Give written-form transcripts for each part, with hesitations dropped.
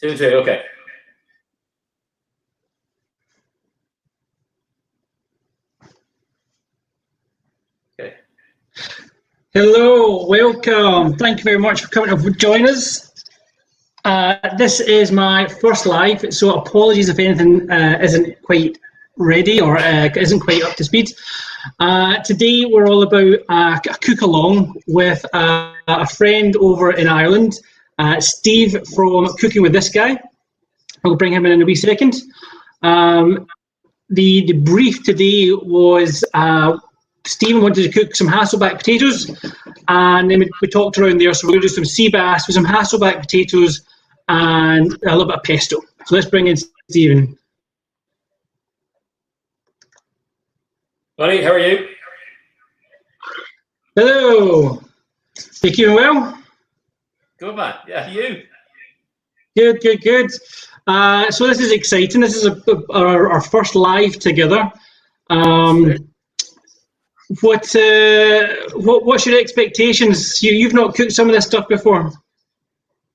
2 and 2, okay. Okay. Hello, welcome. Thank you very much for coming to join us. This is my first live, so apologies if anything isn't quite ready or isn't quite up to speed. Today we're all about a cook along with a friend over in Ireland, Steve from Cooking with This Guy. I'll bring him in a wee second. The brief today was Stephen wanted to cook some Hasselback potatoes, and then we talked around there, so we're going to do some sea bass with some Hasselback potatoes and a little bit of pesto. So let's bring in Stephen. Buddy, how are you? Hello. You keeping well? Good, man. Yeah, you? Good, good, good. So this is exciting. This is our first live together. What's your expectations? You've not cooked some of this stuff before.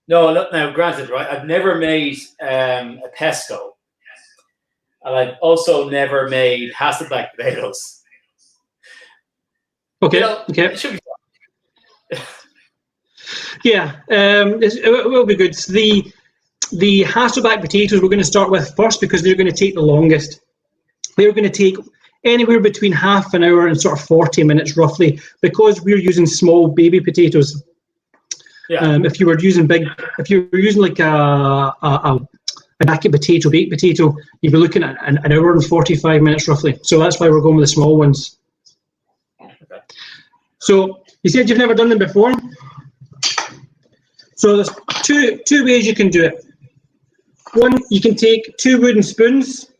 No, look, now granted, right? I've never made a pesto, and I've also never made Hasselback potatoes. Okay. You know, okay. It should be fun. Yeah, it will be good. So the Hasselback potatoes we're going to start with first because they're going to take the longest. They're going to take anywhere between half an hour and sort of 40 minutes roughly, because we're using small baby potatoes. Yeah. If you were using like a baked potato, baked potato, you'd be looking at an hour and 45 minutes roughly. So that's why we're going with the small ones. Okay. So you said you've never done them before. So there's two ways you can do it. One, you can take 2 wooden spoons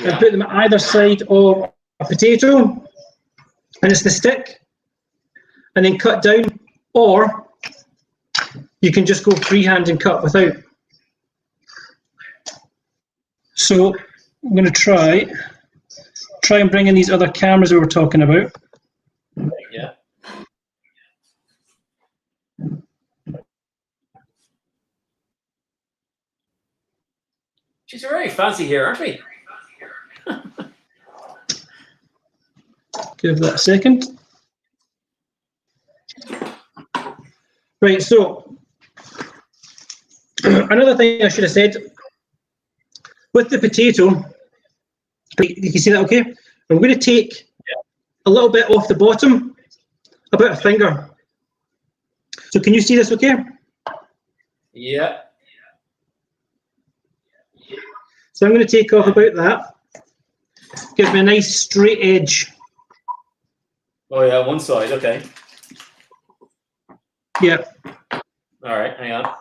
and put them at either side of a potato, and it's the stick, and then cut down, or you can just go freehand and cut without. So I'm going to try and bring in these other cameras we were talking about. Yeah. She's very fancy here, aren't we? Give that a second. Right, so another thing I should have said, with the potato, you can see that okay? I'm going to take a little bit off the bottom, about a finger. So can you see this okay? Yeah. So I'm going to take off about that. Gives me a nice straight edge. Oh yeah, one side, okay. Yeah. All right, hang on.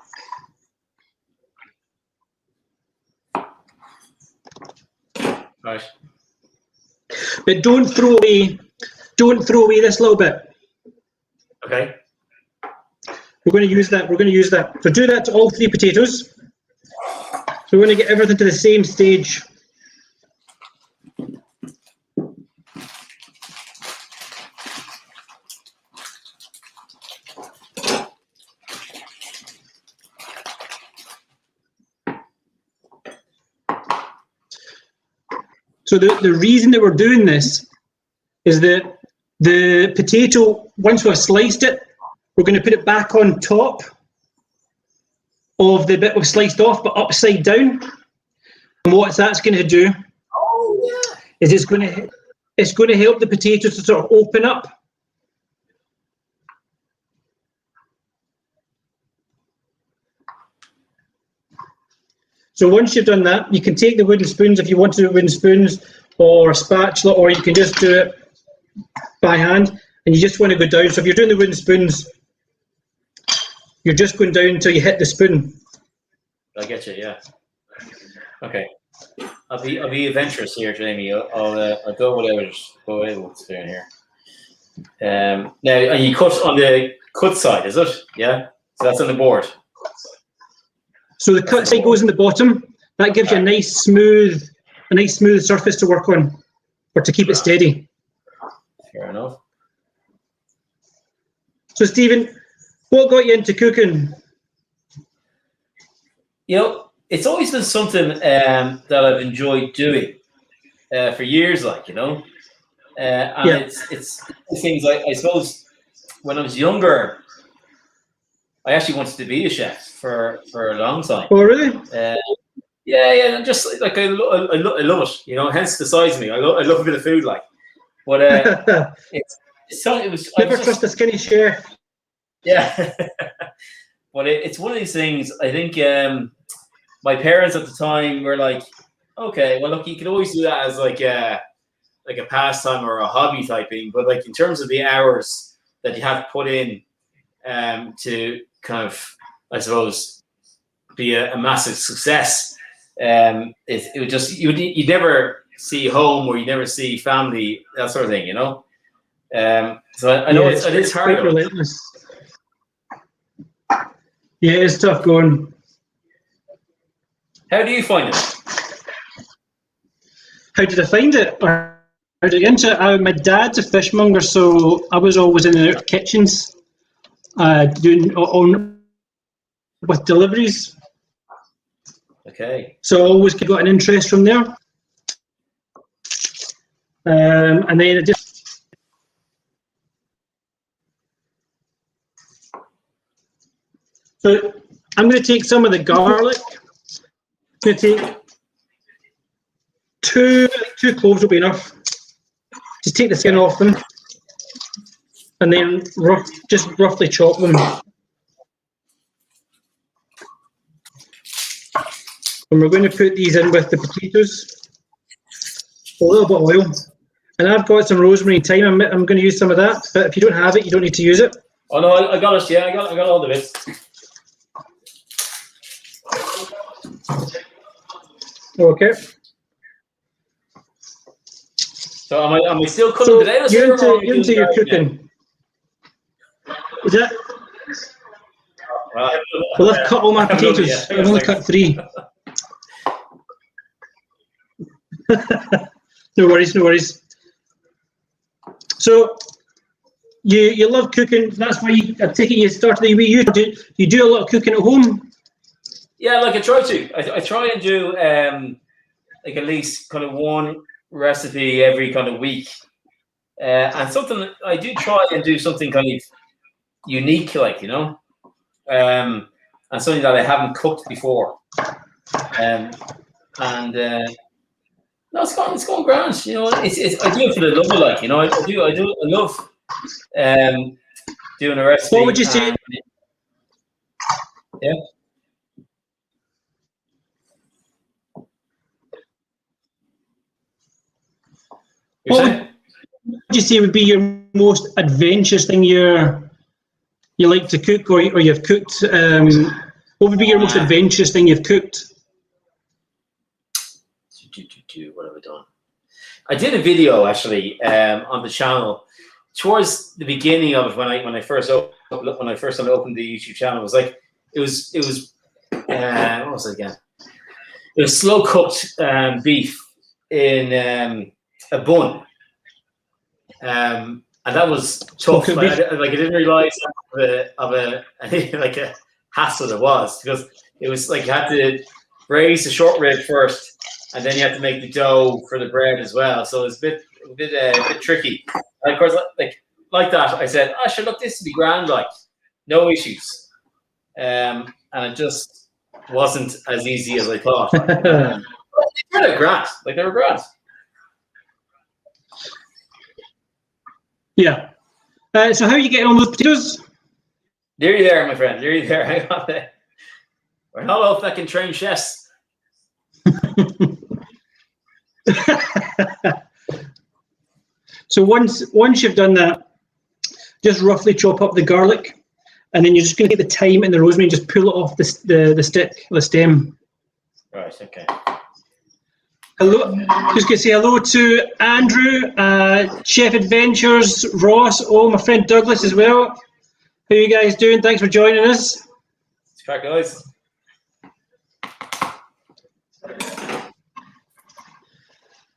Right. But don't throw away this little bit. Okay. We're going to use that. So do that to all 3 potatoes. So we're going to get everything to the same stage. So the reason that we're doing this is that the potato, once we've sliced it, we're going to put it back on top of the bit we've sliced off, but upside down. And what that's going to do is it's going to help the potatoes to sort of open up. So once you've done that, you can take the wooden spoons if you want to do wooden spoons or a spatula, or you can just do it by hand, and you just want to go down. So if you're doing the wooden spoons, you're just going down until you hit the spoon. I get you, yeah. Okay. I'll be adventurous here, Jamie. I'll go whatever what's doing here. Now, and you cut on the cut side, is it? Yeah. So that's on the board. So the cut side goes in the bottom. That gives you a nice smooth surface to work on, or to keep it steady. Fair enough. So Stephen, what got you into cooking? it's always been something that I've enjoyed doing for years, like, and it's things like, I suppose when I was younger, I actually wanted to be a chef for a long time. Oh, really? Yeah, just like I love it, hence the size of me. I love a bit of food, like, but it was never trust a skinny chef. Yeah, but it's one of these things. I think my parents at the time were like, okay, well, look, you can always do that as like a pastime or a hobby type thing, but like in terms of the hours that you have to put in to kind of, I suppose, be a massive success, it would just you'd never see home, or you never see family, that sort of thing, So I know it's hard. Quite relentless. Yeah, it's tough going. How do you find it? How did I find it? Or how did I get into it? My dad's a fishmonger, so I was always in the kitchens doing with deliveries. Okay. So I always got an interest from there. And then it just... So I'm going to take some of the garlic. I'm going to take two cloves will be enough. Just take the skin off them, and then just roughly chop them. And we're going to put these in with the potatoes. A little bit of oil. And I've got some rosemary and thyme. I'm going to use some of that. But if you don't have it, you don't need to use it. Oh no, I got it. Yeah, I got all the bits. Okay. So am I still cooking potatoes? You're into your cooking. Is that? Well, I've cut all my potatoes. I've only cut 3. No worries. So you love cooking. That's why I take it you started the way you do a lot of cooking at home. Yeah, like I try to. I try and do like at least kind of one recipe every kind of week, and something I do try and do something kind of unique, like and something that I haven't cooked before, and no, it's going grand. It's I do it for the love of, like, I love doing a recipe. What would you say? Yeah. What would you say would be your most adventurous thing you like to cook, or you've cooked? What would be your most adventurous thing you've cooked? What have I done? I did a video actually on the channel towards the beginning of it when I first opened the YouTube channel. It was like it was what was it again? It was slow cooked beef in a bun, and that was tough. I didn't realize of a like a hassle it was, because it was like you had to braise the short rib first, and then you have to make the dough for the bread as well. So it's a bit tricky. And of course, like that, I said, "Oh, sure, look, this would be grand, like no issues," and it just wasn't as easy as I thought. Like, they were grand. Like, they were grand. Yeah. So how are you getting on with potatoes? Nearly there, my friend. Nearly there. Hang on there. We're not all fucking trained chefs. So once you've done that, just roughly chop up the garlic, and then you're just going to get the thyme and the rosemary and just pull it off the stick, the stem. Right. Okay. Hello. Just going to say hello to Andrew, Chef Adventures, Ross, my friend Douglas as well. How are you guys doing? Thanks for joining us. It's crack, guys.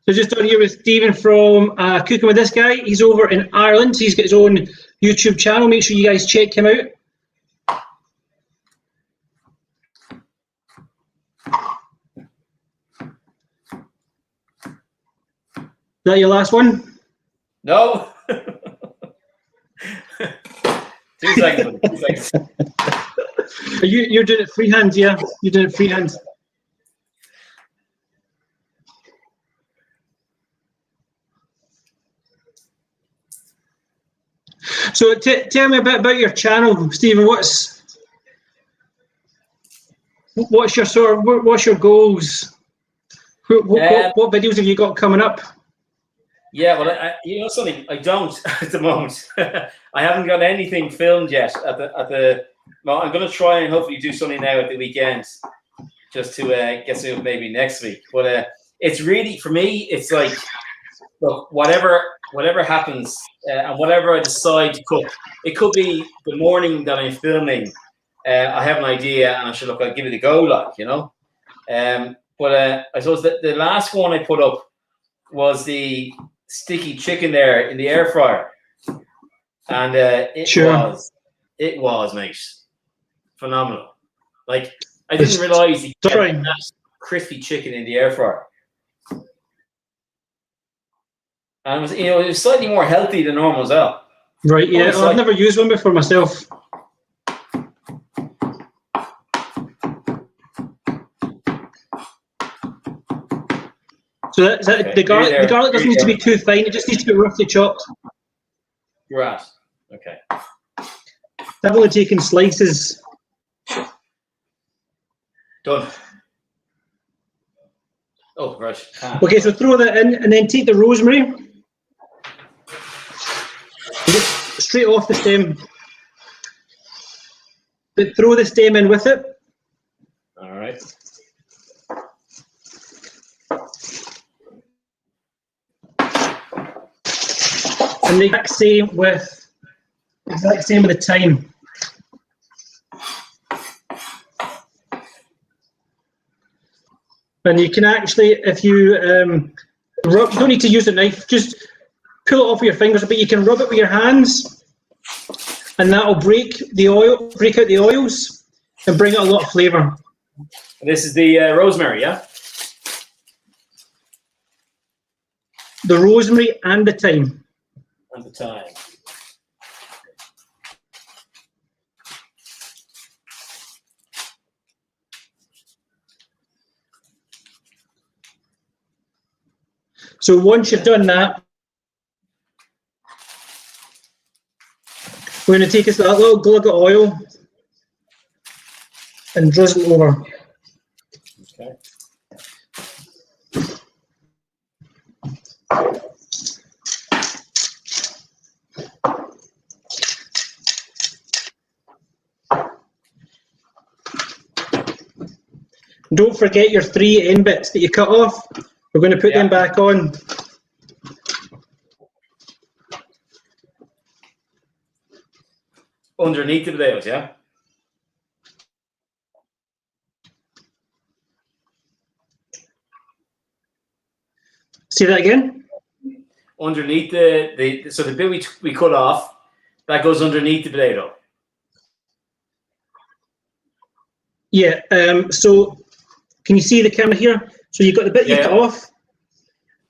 So just on here with Stephen from Cooking with This Guy. He's over in Ireland. He's got his own YouTube channel. Make sure you guys check him out. that your last one? No. 2 seconds. 2 seconds. You're doing it freehand, yeah? You're doing it freehand. So tell me a bit about your channel, Stephen. What's your goals? What videos have you got coming up? Yeah, well, you know something, I don't at the moment. I haven't got anything filmed yet. Well, I'm going to try and hopefully do something now at the weekend, just to get some maybe next week. But it's really, for me, it's like, look, whatever happens and whatever I decide to cook, it could be the morning that I'm filming. I have an idea and I should I'll give it a go, like, you know. But I suppose that the last one I put up was the sticky chicken there in the air fryer, and it was, mate, phenomenal. Like, I didn't realize you get that crispy chicken in the air fryer, and it was slightly more healthy than normal as well. Right? Yeah, I've never used one before myself. So the garlic doesn't need to be too fine. It just needs to be roughly chopped. Right. Okay. I've only taken slices. Done. Oh, right. Okay, so throw that in and then take the rosemary. Straight off the stem. But throw the stem in with it. All right. And the exact same with the thyme. And you can actually, if you rub, you don't need to use a knife, just pull it off with your fingers, but you can rub it with your hands, and that'll break out the oils, and bring out a lot of flavour. This is the rosemary, yeah? The rosemary and the thyme. And the thyme. So once you've done that, we're going to take a little glug of oil and drizzle over. Okay. Don't forget your 3 end bits that you cut off. We're going to put them back on. Underneath the potatoes, yeah? Say that again? Underneath so the bit we cut off, that goes underneath the potato. Yeah, so can you see the camera here? So you've got the bit you cut off,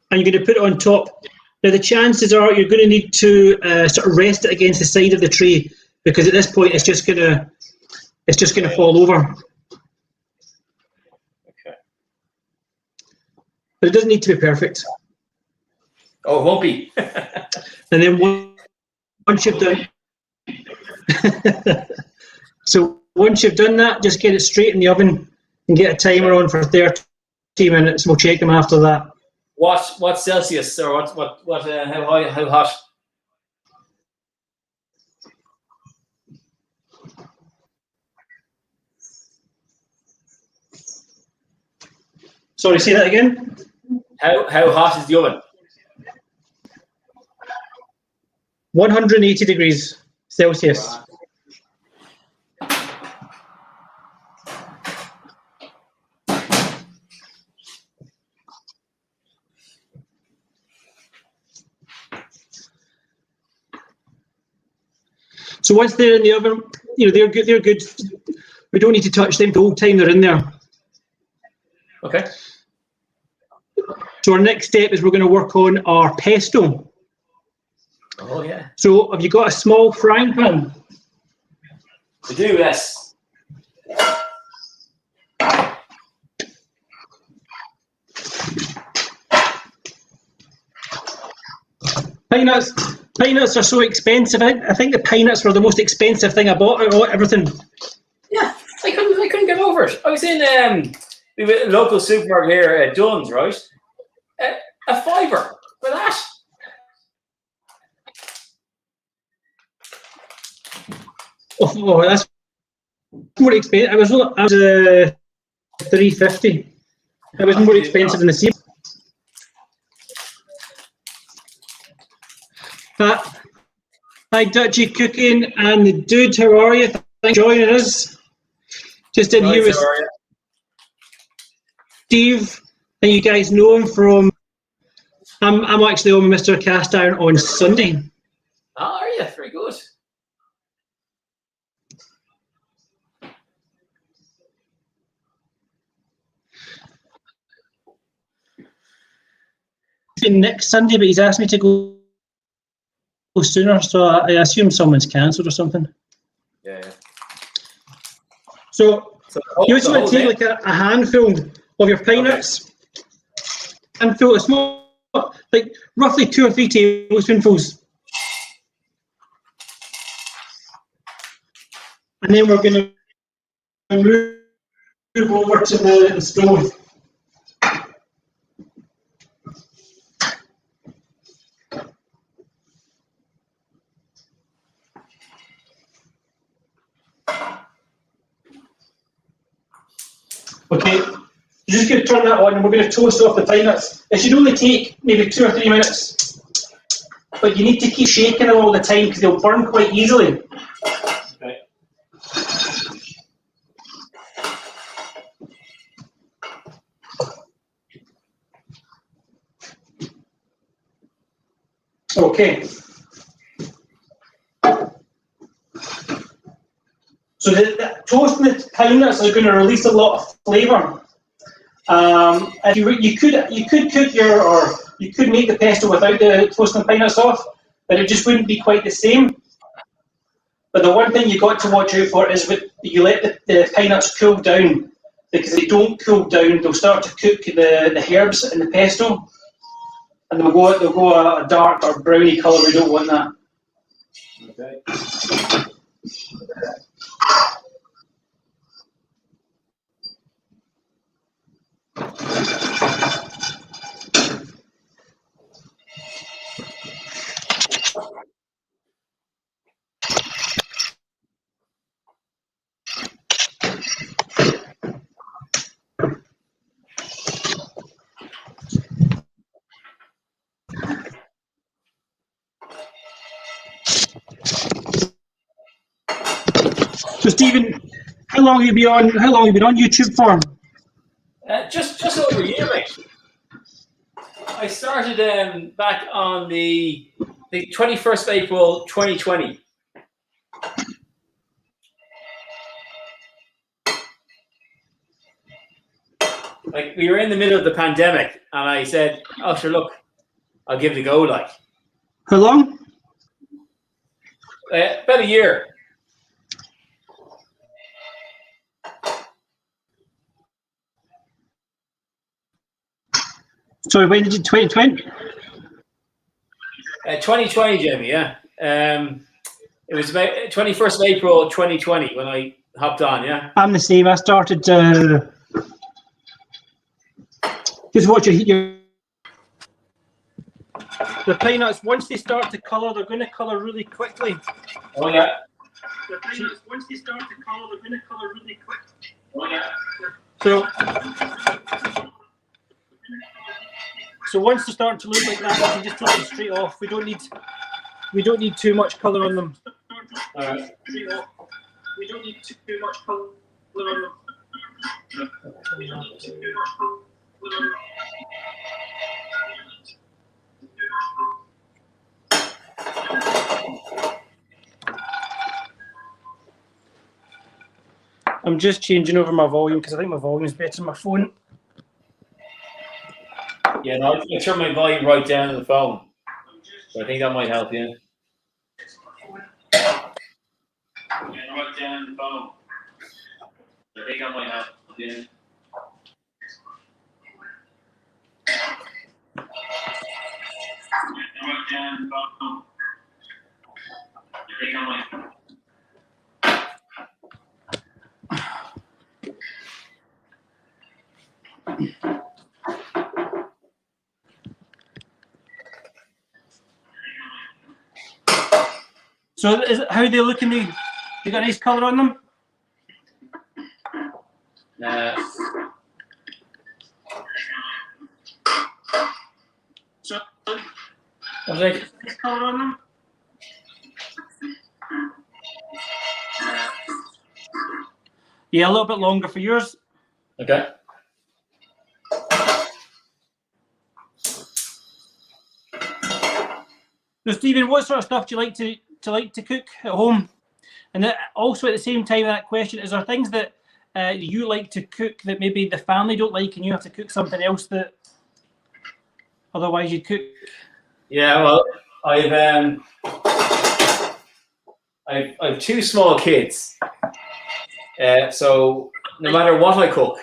and you're going to put it on top. Now the chances are you're going to need to sort of rest it against the side of the tray, because at this point it's just going to fall over. Okay. But it doesn't need to be perfect. Oh, it won't be. And then once you've done, so once you've done that, just get it straight in the oven and get a timer on for 30 minutes. We'll check them after that. What Celsius, or what how hot? Sorry, say that again. How hot is the oven? 180 degrees Celsius. Right. So once they're in the oven, they're good. They're good. We don't need to touch them the whole time they're in there. Okay. So our next step is we're going to work on our pesto. Oh yeah. So have you got a small frying pan? We do, yes. Pine nuts are so expensive. I think the pine nuts were the most expensive thing I bought out of everything. Yeah, I couldn't get over it. I was in we were at a local supermarket here at Dunn's, right? A fiver for that. Oh, that's more expensive. I was $3.50. It was more expensive than the sea. Hi, Dutchy Cooking and the Dude. How are you? Thanks for joining us. Just in here with Steve, and you guys know him from. I'm actually on with Mr. Cast Iron on Sunday. Oh, are you? Very good. Next Sunday, but he's asked me to go sooner, so I assume someone's cancelled or something. Yeah. So you just want to take like a handful of your pine nuts and fill a small, like roughly 2 or 3 tablespoonfuls. And then we're going to move over to the stove. Okay, you're just going to turn that on and we're going to toast off the pine nuts. It should only take maybe 2 or 3 minutes, but you need to keep shaking them all the time because they'll burn quite easily. Okay. Okay. So the toasting the pine nuts are going to release a lot of flavour. If you could cook you could make the pesto without the toasting the pine nuts off, but it just wouldn't be quite the same. But the one thing you got to watch out for is you let the pine nuts cool down, because if they don't cool down, they'll start to cook the herbs in the pesto, and they'll go a dark or browny colour. We don't want that. Okay. So Stephen, how long have you been on YouTube for? Just over a year, mate. I started back on the 21st of April 2020. Like, we were in the middle of the pandemic, and I said, "Oh, sure, look, I'll give it a go." Like, How long? about a year. Sorry, when did you 2020? 2020, Jamie. Yeah. It was about 21st of April 2020 when I hopped on. Yeah. I'm the same. I started just watch your the pine nuts. Once they start to colour, they're going to colour really quickly. Oh yeah. The pine nuts, once they start to colour, they're going to colour really quickly. Oh yeah. So once they're starting to look like that, you can just take them straight off. We don't need too much colour on them. All right. We don't need too much colour on them. I'm just changing over my volume because I think my volume is better on my phone. Yeah, no, I turn my volume right down on the phone. So I think that might help you. Yeah, right down on the phone. I think that might help you. Right down on the phone. I think that might help. So how are they looking? They got a nice colour on them? So What's that? nice colour on them? Yeah, a little bit longer for yours. Okay. So Stephen, what sort of stuff do you like to cook at home? And also at the same time, that question, is there things that you like to cook that maybe the family don't like, and you have to cook something else that otherwise you'd cook? Yeah, well, I've two small kids, so no matter what I cook,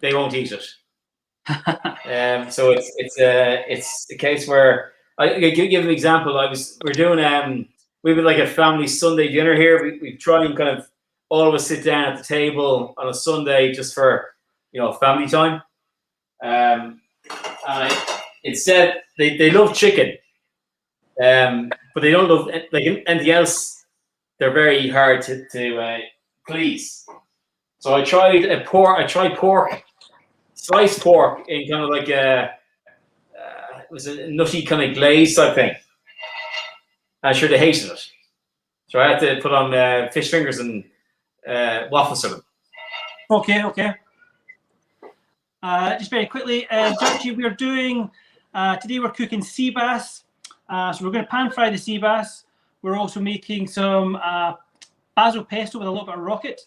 they won't eat it. So it's a case where I give an example. We're doing we have like a family Sunday dinner here. We try and kind of all of us sit down at the table on a Sunday just for family time. And instead they love chicken, but they don't love like anything else. They're very hard to please. So I tried pork, sliced pork in kind of like it was a nutty kind of glaze type thing. I'm sure they hated it. So I had to put on fish fingers and waffles to them. Okay. Just very quickly, Dutchy, we're doing today. We're cooking sea bass. So we're going to pan fry the sea bass. We're also making some basil pesto with a little bit of rocket.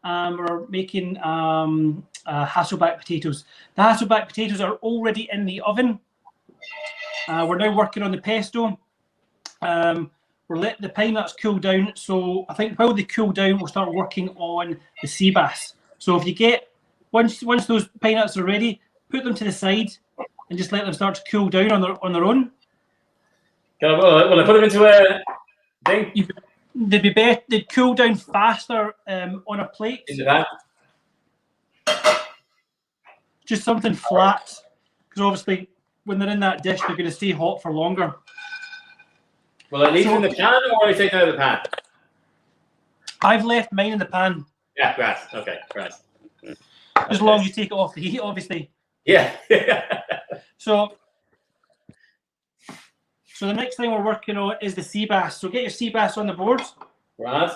We're making Hasselback potatoes. The Hasselback potatoes are already in the oven. We're now working on the pesto. We're letting the pine nuts cool down. So I think while they cool down, we'll start working on the sea bass. So if you get, once those pine nuts are ready, put them to the side and just let them start to cool down on their own. Will I put them into a thing? They'd be better. They'd cool down faster on a plate. Into that? Just something flat, because obviously when they're in that dish, they're going to stay hot for longer. Will I leave them in the pan or will I take them out of the pan? I've left mine in the pan. Yeah, grass. Okay, grass. As long as you take it off the heat, obviously. Yeah. So the next thing we're working on is the sea bass. So get your sea bass on the board. Right.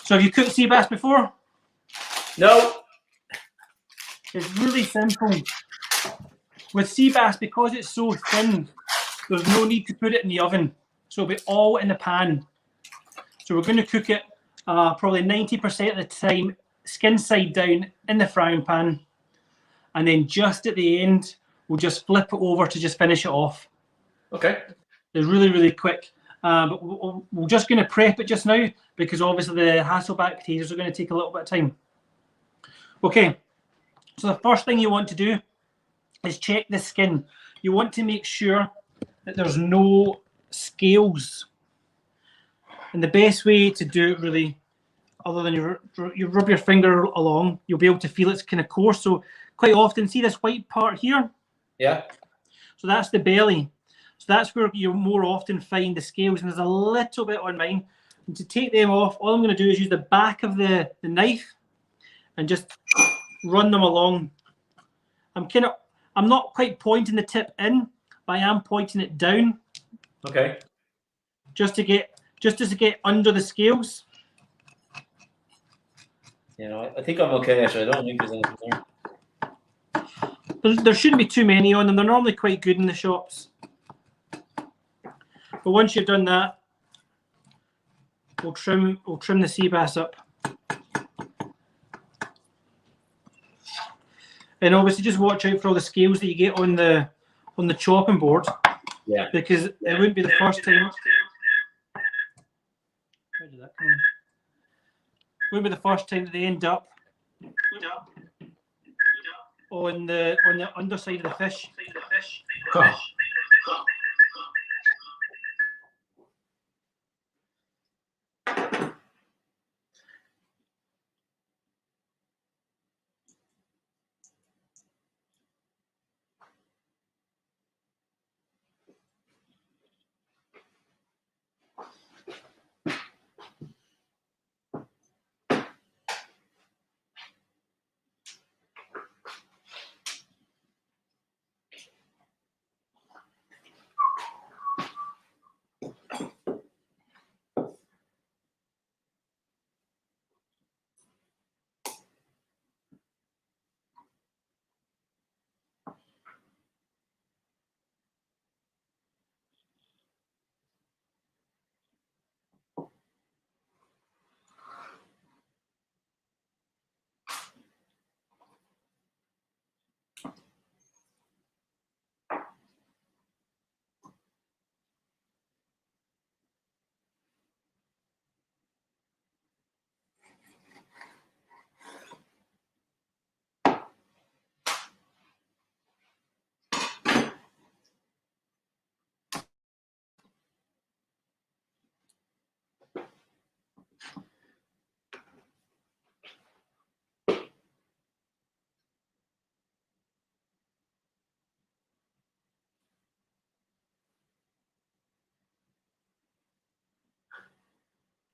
So have you cooked sea bass before? No. It's really simple. With sea bass, because it's so thin, there's no need to put it in the oven. So it'll be all in the pan. So we're going to cook it probably 90% of the time, skin side down in the frying pan. And then just at the end, we'll just flip it over to just finish it off. Okay. It's really, really quick. But we're just going to prep it just now because obviously the Hasselback potatoes are going to take a little bit of time. Okay, so the first thing you want to do is check the skin. You want to make sure that there's no scales. And the best way to do it really, other than you rub your finger along, you'll be able to feel it's kind of coarse. So quite often, see this white part here? Yeah. So that's the belly. So that's where you'll more often find the scales. And there's a little bit on mine. And to take them off, all I'm going to do is use the back of the knife and just run them along. I'm not quite pointing the tip in, but I am pointing it down. Okay. Just to get under the scales. I think I'm okay actually. I don't think there's anything there. There shouldn't be too many on them. They're normally quite good in the shops. But once you've done that, we'll trim the sea bass up. And obviously just watch out for all the scales that you get on the chopping board. Yeah. Because it wouldn't be the first time. Where did that come in? It wouldn't be the first time that they end up on the underside of the fish. Oh.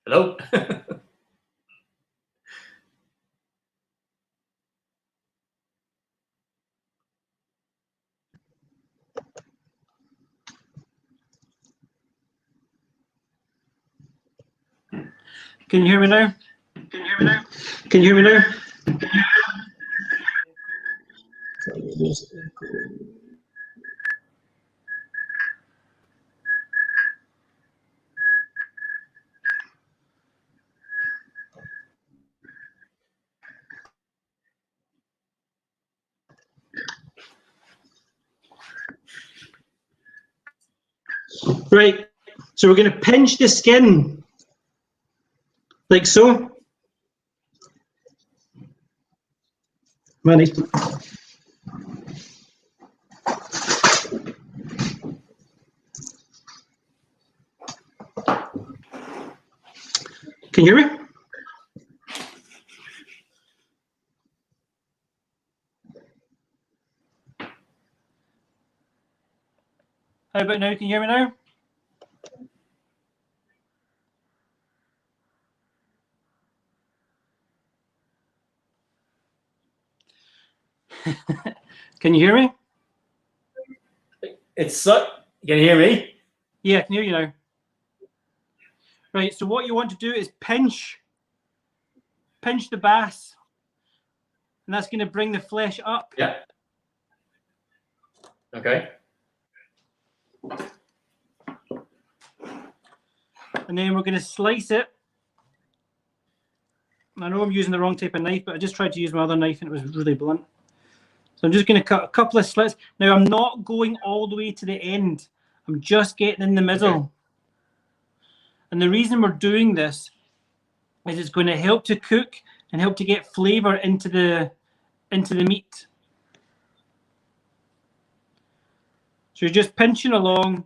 Hello? Can you hear me now? Can you hear me now? Right, so we're going to pinch the skin, like so. Manny. Can you hear me? How about now? Can you hear me now? Can you hear me? It's Can you hear me? Yeah, I can hear you now. Right, so what you want to do is pinch the bass, and that's going to bring the flesh up. Yeah. Okay. And then we're going to slice it. I know I'm using the wrong type of knife, but I just tried to use my other knife and it was really blunt. So I'm just going to cut a couple of slits. Now I'm not going all the way to the end. I'm just getting in the middle. Okay. And the reason we're doing this is it's going to help to cook and help to get flavor into the meat. So you're just pinching along,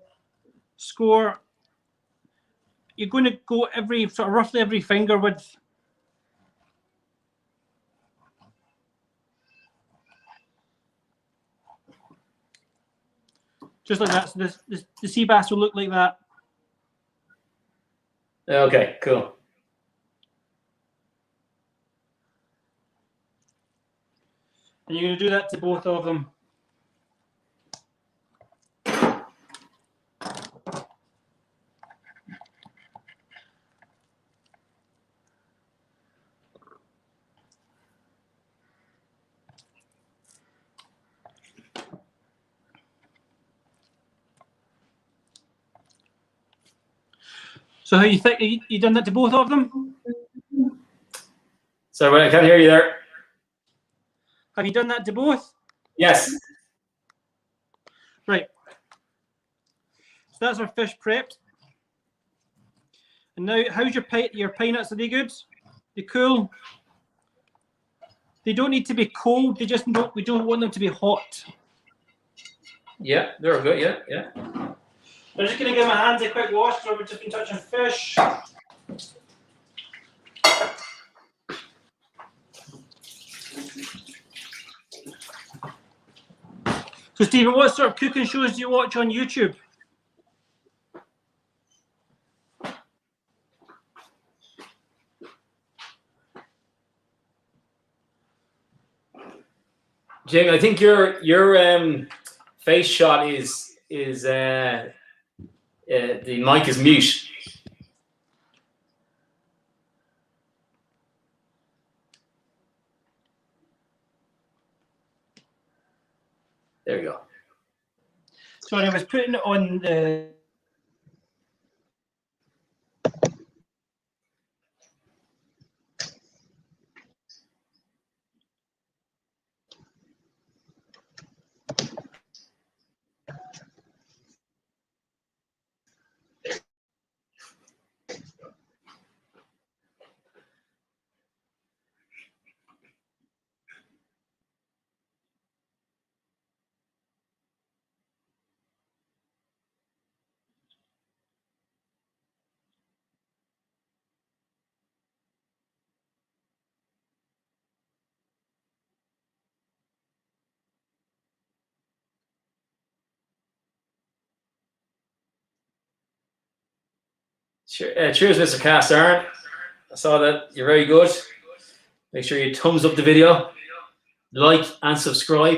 score. You're going to go roughly every finger width. Just like that. So the sea bass will look like that. Okay, cool. And you're going to do that to both of them. So how you think you done that to both of them? Sorry, I can't hear you there. Have you done that to both? Yes. Right. So that's our fish prepped. And now, how's your pine nuts? Are they good? They cool? They don't need to be cold. We don't want them to be hot. Yeah, they're good. Yeah, yeah. I'm just going to give my hands a quick wash because we've just been touching fish. So, Stephen, what sort of cooking shows do you watch on YouTube? Jamie, I think your face shot is the mic is mute. There we go. Sorry, I was putting it on the. Cheers, Mr. Cast Iron. I saw that you're very good. Make sure you thumbs up the video, like and subscribe.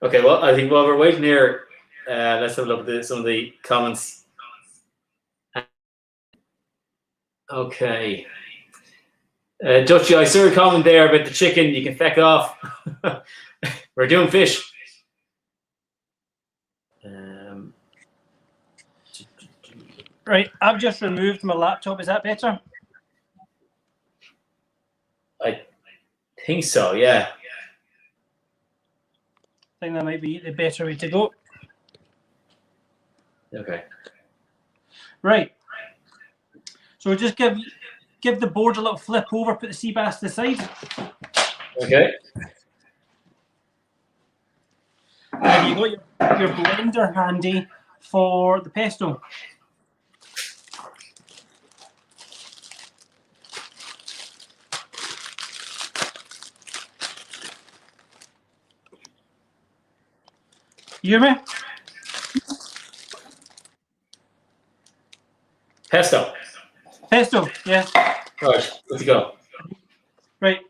Okay, well, I think while we're waiting here, let's have a look at some of the comments. Okay. Dutchy, I saw a comment there about the chicken. You can feck off. We're doing fish. Right, I've just removed my laptop. Is that better? I think so, yeah. I think that might be the better way to go. Okay. Right. So we'll just give the board a little flip over, put the sea bass to the side. Okay. And you got your blender handy for the pesto. You hear me? Pesto. Pesto, yes. Right, let's go. Right.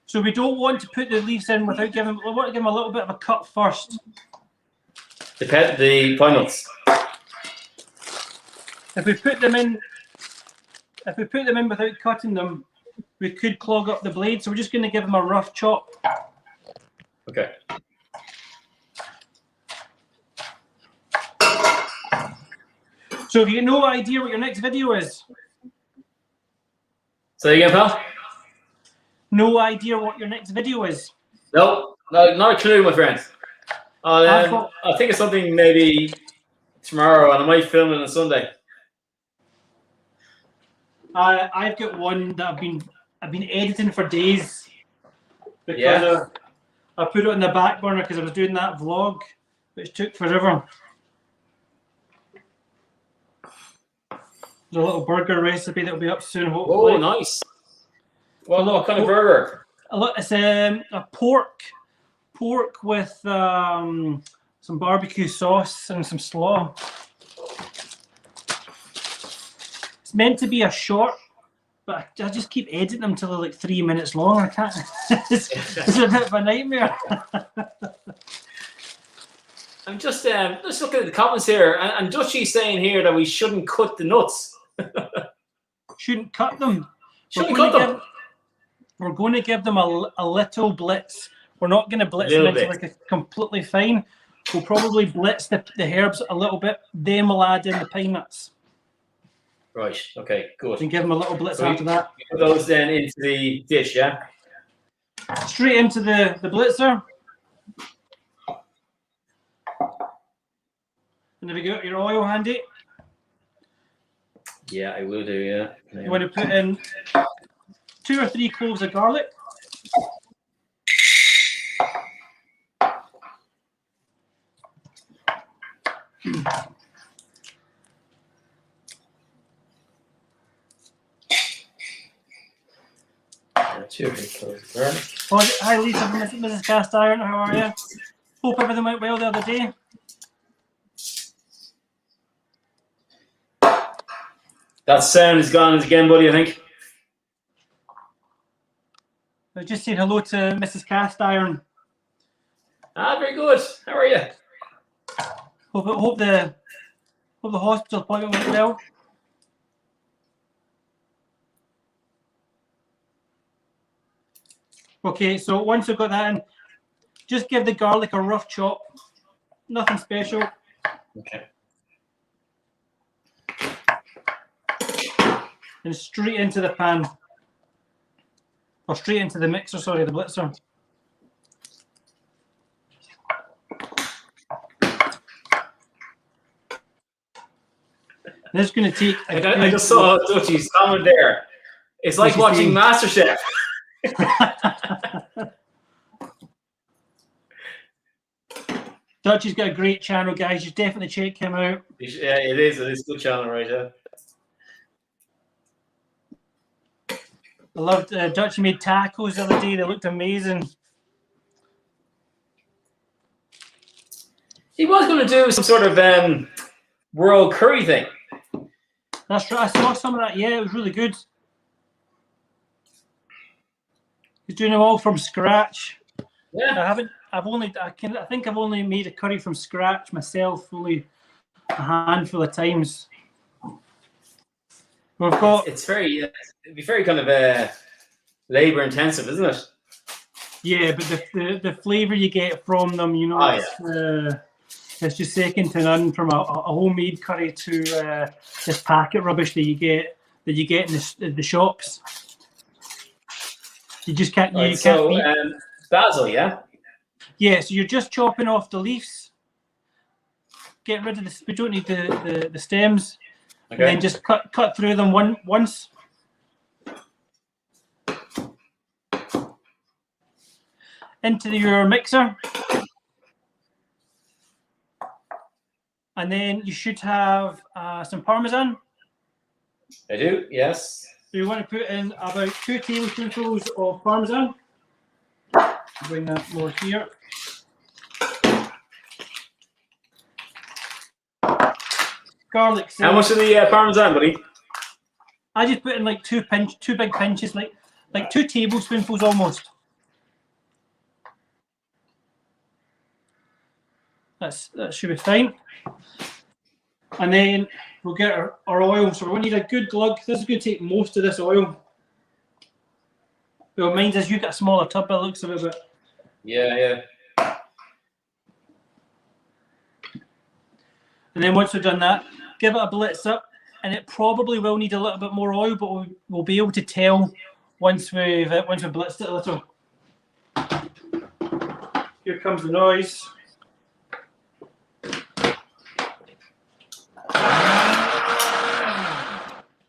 So we don't want to put the leaves in without giving. We want to give them a little bit of a cut first. The pine nuts. If we put them in without cutting them, we could clog up the blade. So we're just going to give them a rough chop. Okay. So have you no idea what your next video is? Say again, pal? No idea what your next video is? No, not a clue, my friend. I think it's something maybe tomorrow, and I might film it on Sunday. I've got one that I've been editing for days because I put it on the back burner because I was doing that vlog, which took forever. There's a little burger recipe that will be up soon, hopefully. Oh, nice. What kind of burger? It's a pork with some barbecue sauce and some slaw. It's meant to be a short, but I just keep editing them till they're like 3 minutes long. I can't. It's a bit of a nightmare. I'm just looking at the comments here, and Dutchy's saying here that we shouldn't cut the nuts. Shouldn't cut them. Shouldn't cut them. We're going to give them a little blitz. We're not going to blitz them into like a completely fine. We'll probably blitz the herbs a little bit. Then we'll add in the pine nuts Right. Okay. Good. and give them a little blitz So after that. Put those then into the dish, yeah. Straight into the blitzer. And have you got your oil handy? Yeah, I will do. Yeah. You want to put in 2 or 3 cloves of garlic. Two big cloves of garlic. Oh, hi Lisa from Mrs. Cast Iron, how are you? Hope everything went well the other day. That sound is gone again, buddy. I think. I was just saying hello to Mrs. Cast Iron. Ah, very good. How are you? Hope the hospital appointment went well. Okay, so once we've got that in, just give the garlic a rough chop. Nothing special. Okay. And straight into the pan. Or straight into the mixer, sorry, the blitzer. This is going to take. I just saw Dutchie's comment there. It's like watching MasterChef. Dutchie's got a great channel, guys. You should definitely check him out. Yeah, it is. It is a good channel, right? Yeah. I loved Dutchie made tacos the other day. They looked amazing. He was going to do some sort of world curry thing. That's right. I saw some of that. Yeah, it was really good. He's doing it all from scratch. Yeah. I think I've only made a curry from scratch myself, only a handful of times. We've got. It'd be very kind of labor intensive, isn't it? Yeah, but the flavor you get from them, you know, it's just second to none. From a homemade curry to this packet rubbish that you get in the shops. You just can't. Right, you can't beat. Basil, yeah. Yeah, so you're just chopping off the leaves. Get rid of the. We don't need the stems. Okay. And then just cut through them once. Into your mixer. And then you should have some Parmesan. I do, yes. So you want to put in about 2 tablespoonfuls of Parmesan. Bring that more here. Garlic. How much of the Parmesan, buddy? I just put in like 2 big pinches, like 2 tablespoonfuls almost. That should be fine. And then we'll get our oil. So we need a good glug. This is going to take most of this oil. Well, mine is you got a smaller tub by the looks of it, but Yeah. and then once we've done that, give it a blitz up, and it probably will need a little bit more oil, but we'll be able to tell once we've blitzed it a little. Here comes the noise.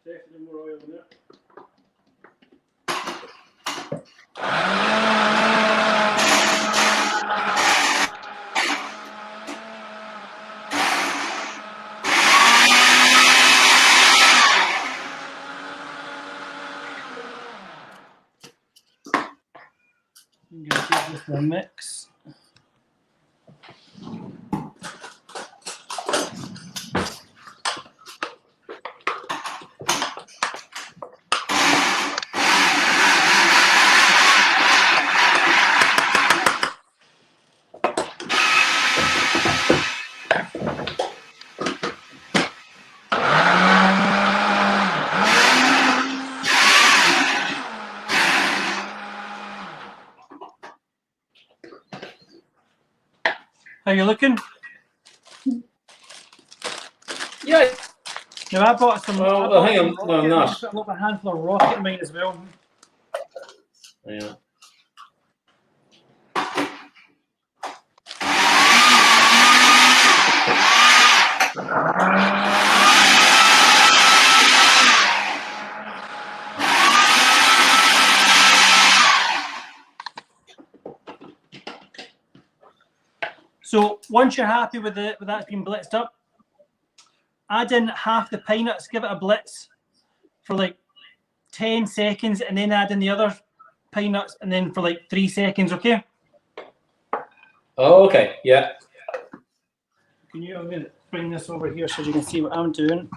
Definitely more oil in there. I'm going to give this a mix. How you looking? Yeah. Now I bought some. Well, hang on. No, I'm not. I put a handful of rocket in mine as well. Yeah. So once you're happy with that's been blitzed up, add in half the pine nuts, give it a blitz for like 10 seconds, and then add in the other pine nuts, and then for like 3 seconds, okay? Oh, okay. Yeah. I'm going to bring this over here so you can see what I'm doing.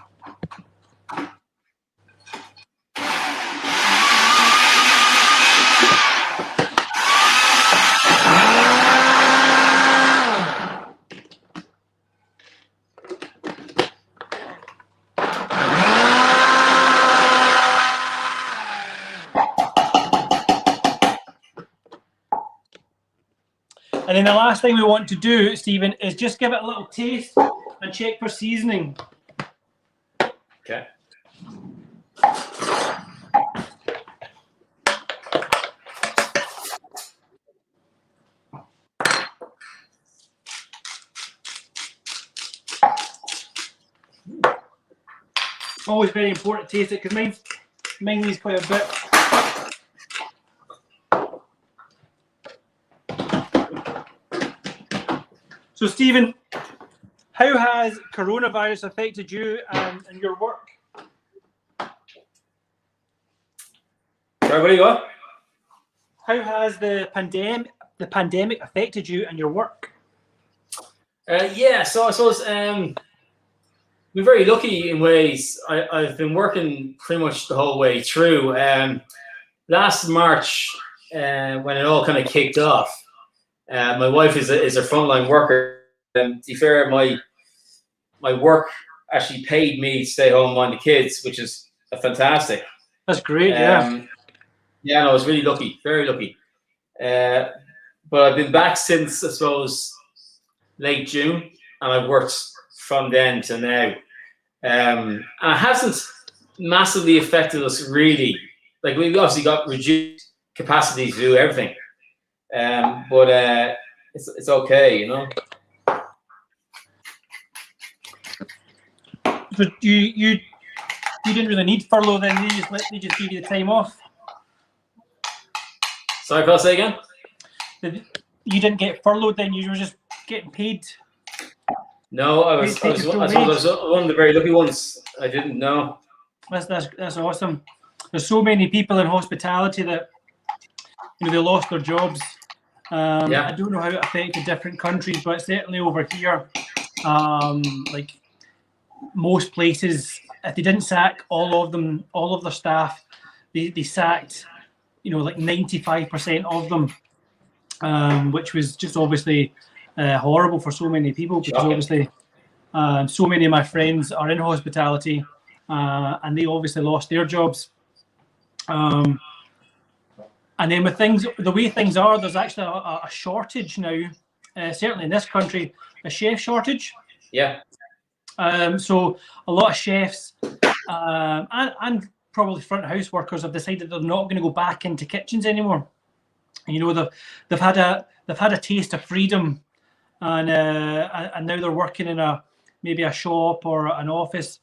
And then the last thing we want to do, Stephen, is just give it a little taste and check for seasoning. Okay. Always very important to taste it, because mine needs quite a bit. So, Stephen, how has coronavirus affected you and your work? Sorry, what do you got? How has the pandemic affected you and your work? Yeah, so I suppose we're very lucky in ways. I've been working pretty much the whole way through. Last March, when it all kind of kicked off, my wife is a frontline worker. To be fair, my work actually paid me to stay home and mind the kids, which is fantastic. That's great, yeah. Yeah, no, I was really lucky, very lucky. But I've been back since, I suppose, late June, and I've worked from then to now. And it hasn't massively affected us, really. Like, we've obviously got reduced capacity to do everything. But it's okay, you know. But you didn't really need furlough then, they just gave you the time off. Sorry, can I say again? You didn't get furloughed then, you were just getting paid. No, I was one of the very lucky ones. I didn't know. That's awesome. There's so many people in hospitality that they lost their jobs. I don't know how it affected different countries, but certainly over here, like most places, if they didn't sack all of their staff, they sacked, like 95% of them, which was just obviously horrible for so many people, because obviously so many of my friends are in hospitality, and they obviously lost their jobs. And then with the way things are, there's actually a shortage now, certainly in this country, a chef shortage. Yeah. So a lot of chefs and probably front of house workers have decided they're not going to go back into kitchens anymore. They've had a taste of freedom, and now they're working in maybe a shop or an office,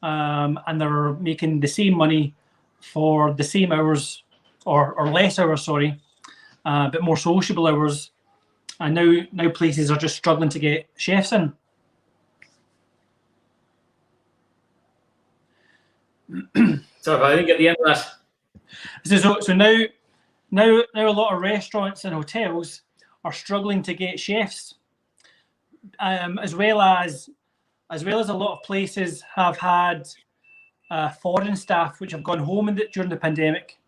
and they're making the same money for the same hours or less hours, sorry, but more sociable hours. And now places are just struggling to get chefs in. Sorry, I didn't get the end of that. So now a lot of restaurants and hotels are struggling to get chefs, as well as a lot of places have had foreign staff which have gone home during the pandemic,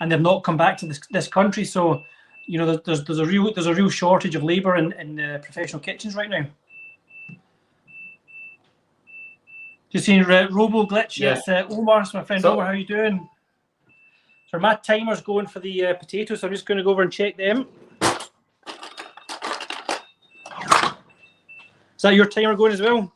and they've not come back to this country. So there's a real shortage of labour in professional kitchens right now. Just seeing Robo Glitch. Yeah. It's Omar, my friend Omar. How you doing? So my timer's going for the potatoes, so I'm just going to go over and check them. Is that your timer going as well?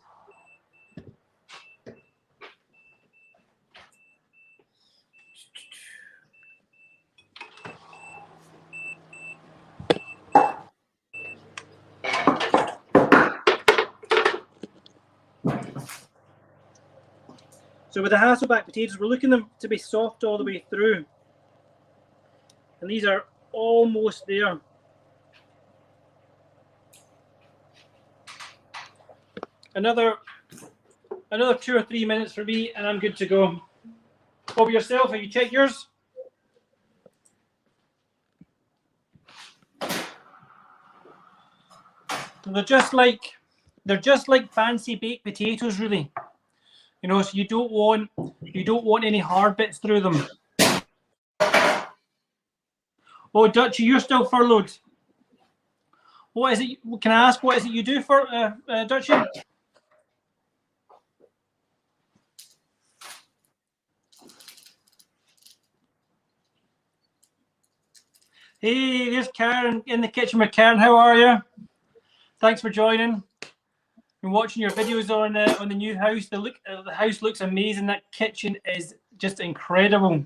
So with the Hasselback potatoes, we're looking them to be soft all the way through. And these are almost there. Another 2 or 3 minutes for me, and I'm good to go. What about yourself? Have you checked yours? They're just like fancy baked potatoes, really. You know, so you don't want any hard bits through them. Oh, Dutchy, you're still furloughed. What is it? Can I ask what is it you do for Dutchy? Hey, there's Karen in the kitchen with Karen. How are you? Thanks for joining. Been watching your videos on the new house. The house looks amazing. That kitchen is just incredible.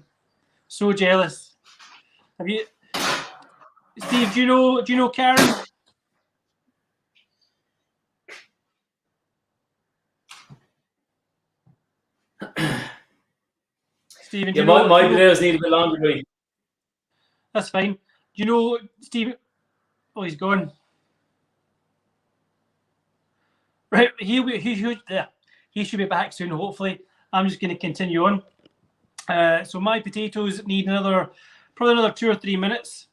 So jealous. Have you, Steve? Do you know Karen? Stephen, yeah, my videos need a bit longer, buddy. That's fine. Do you know Steve? Oh, he's gone. Right, he should be back soon, hopefully. I'm just going to continue on. So my potatoes need probably another 2 or 3 minutes.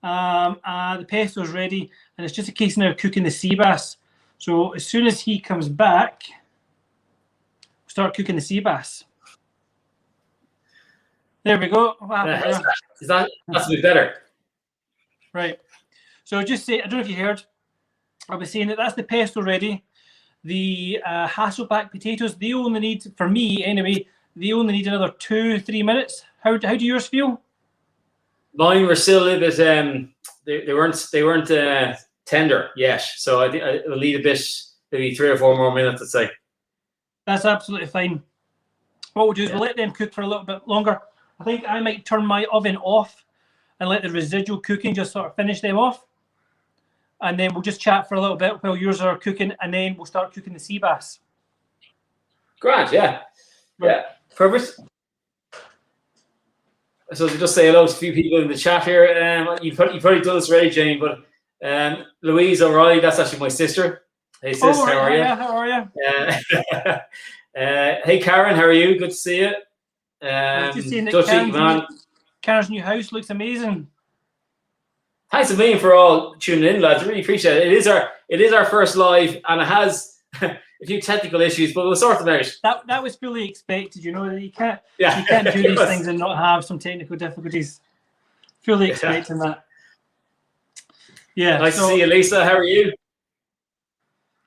The pesto's ready, and it's just a case now of cooking the sea bass. So as soon as he comes back, we'll start cooking the sea bass. There we go. That's a bit better. Right. So just say, I don't know if you heard, I was saying that's the pesto ready. The Hasselback potatoes, they only need, for me anyway, they only need another 2-3 minutes. How do yours feel? Mine were still a little bit, they weren't tender yet. So I think it'll need a bit, maybe 3 or 4 more minutes, I'd say. That's absolutely fine. What we'll do is we'll let them cook for a little bit longer. I think I might turn my oven off and let the residual cooking just sort of finish them off. And then we'll just chat for a little bit while yours are cooking, and then we'll start cooking the sea bass. Grand, yeah. Yeah, perfect. So to just say hello to a few people in the chat here. You've probably done this already, Jane, but Louise O'Reilly, that's actually my sister. Hey, sis, how are you? How are you? Hey, Karen, how are you? Good to see you. Just seeing that Karen's new house looks amazing. Thanks a million for all tuning in, lads. I really appreciate it. It is our first live, and it has a few technical issues, but we'll sort them out. That was fully expected. You know, you can't do these things and not have some technical difficulties. Fully expecting that. Yeah. Nice to see you, Lisa. How are you?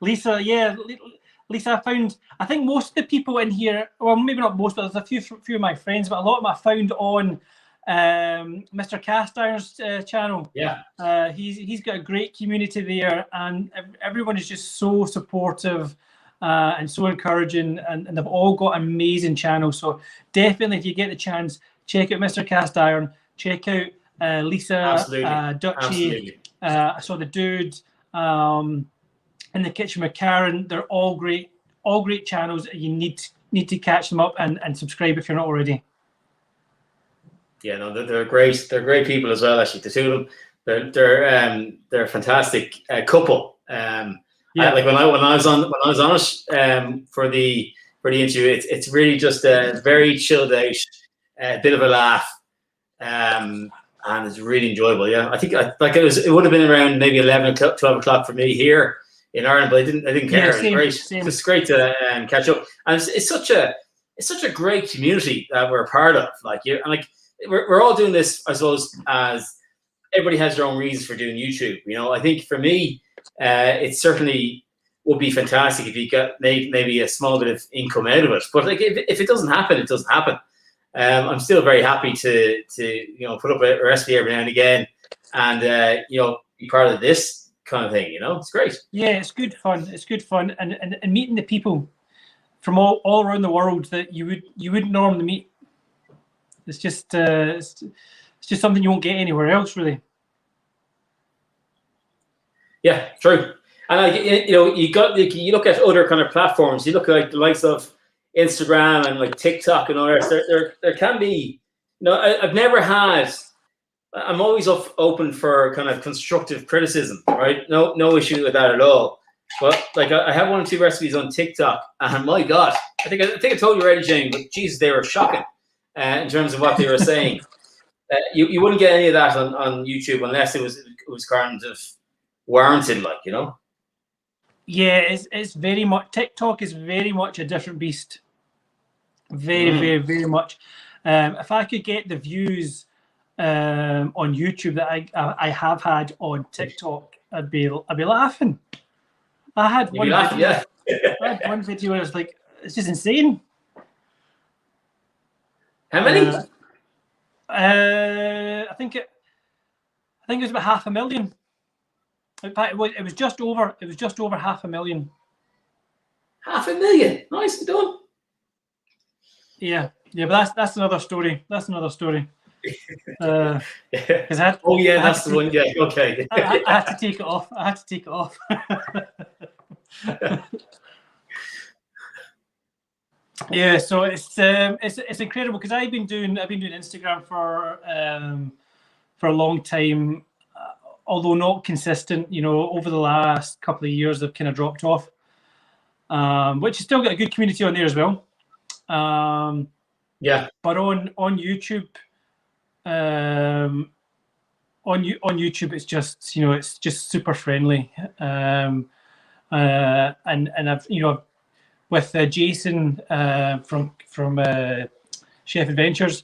Lisa, yeah. Lisa, I think most of the people in here, well, maybe not most, but there's a few of my friends, but a lot of them I found on Mr. Cast Iron's channel. Yeah. He's got a great community there, and everyone is just so supportive and so encouraging, and they've all got amazing channels. So definitely, if you get the chance, check out Mr. Cast Iron, check out Lisa, Dutchy. I saw the dude in the kitchen with Karen. They're all great channels. You need to catch them up and subscribe if you're not already. Yeah, no, they're great. They're great people as well. Actually, the two of them, they're a fantastic couple. Like when I was on it for the interview, it's really just a very chilled out, bit of a laugh, and it's really enjoyable. Yeah, I think it would have been around maybe 11 o'clock, 12 o'clock for me here in Ireland, but I didn't care. Yeah, same, it was great. Same. It's great to catch up, and it's such a great community that we're a part of. We're all doing this, I suppose, as everybody has their own reasons for doing YouTube. You know, I think for me, it certainly would be fantastic if you got maybe a small bit of income out of it. But like, if it doesn't happen, it doesn't happen. I'm still very happy to put up a recipe every now and again, and be part of this kind of thing. You know, it's great. Yeah, it's good fun. It's good fun, and meeting the people from all around the world that you wouldn't normally meet. It's just something you won't get anywhere else, really. Yeah, true. And like, you know, you look at other kind of platforms. You look at like the likes of Instagram and like TikTok and others. There can be, you know, I've never had. I'm always open for kind of constructive criticism, right? No issue with that at all. But like I have 1 or 2 recipes on TikTok, and my God, I think I told you already, Jamie, but Jesus, they were shocking in terms of what they were saying. You wouldn't get any of that on YouTube unless it was kind of warranted, like, you know. Yeah, it's very much, TikTok is very much a different beast. Very much. If I could get the views on YouTube that I have had on TikTok, I'd be laughing. I had one video. Yeah. I had one video where I was like, it's just insane. How many? I think it was about 500,000. In fact, it was just over 500,000. 500,000. Nicely done. Yeah, but that's another story. That's another story. Oh yeah, that's the one. Yeah, okay. I had to take it off. Yeah, so it's incredible because I've been doing Instagram for a long time, although not consistent. You know, over the last couple of years, I've kind of dropped off, which has still got a good community on there as well. Yeah, but on YouTube, on YouTube, it's just, you know, it's just super friendly, and I've, you know, with Jason from Chef Adventures,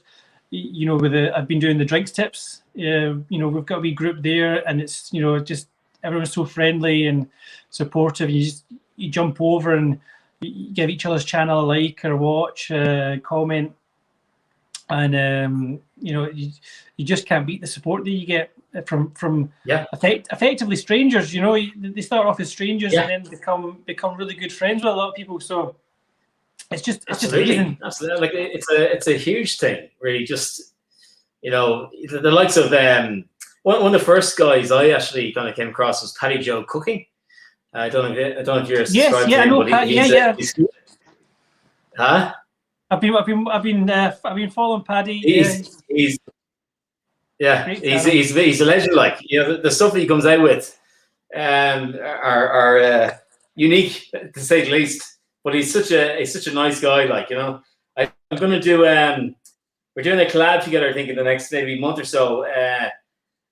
you know, I've been doing the drinks tips. You know, we've got a wee group there, and it's, you know, just everyone's so friendly and supportive. You jump over and you give each other's channel a like or watch, comment, and you know, you just can't beat the support that you get from effectively strangers. You know, they start off as strangers and then become really good friends with a lot of people. So it's just amazing. Absolutely, like it's a huge thing, really. Just, you know, the likes of one of the first guys I actually kind of came across was Paddy Joe Cooking. I don't know if you're subscribed to him, but huh? I've been following Paddy. He's a legend. Like, you know, the stuff that he comes out with are unique, to say the least. But he's such a nice guy. Like, you know, I'm gonna do we're doing a collab together, I think, in the next maybe month or so.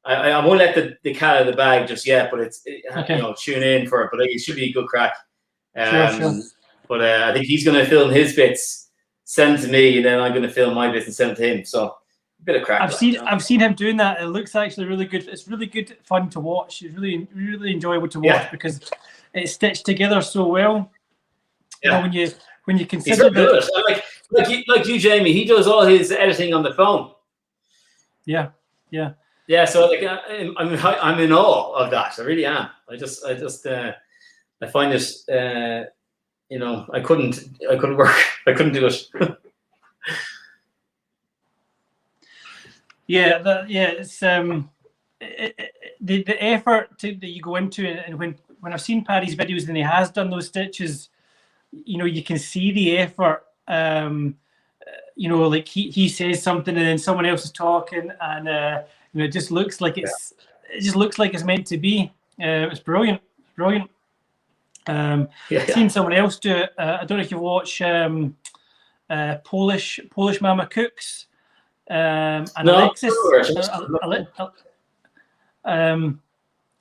I won't let the cat out of the bag just yet, but okay. You know, tune in for it. But it should be a good crack. Sure. But I think he's going to film his bits, send to me, and then I'm going to film my bits and send to him. So a bit of crack. I've seen him doing that. It looks actually really good. It's really good fun to watch. It's really enjoyable to watch because it's stitched together so well. Yeah. You know, when you consider that, like you, Jamie, he does all his editing on the phone. Yeah. Yeah, so like I'm in awe of that. I really am. I find it. You know, I couldn't work. I couldn't do it. It's the effort that you go into it, and when I've seen Paddy's videos and he has done those stitches, you know, you can see the effort. You know, like he says something and then someone else is talking, and you know, it just looks like it's meant to be. It's brilliant. Seen someone else do it. I don't know if you watch Polish Mama Cooks, and no,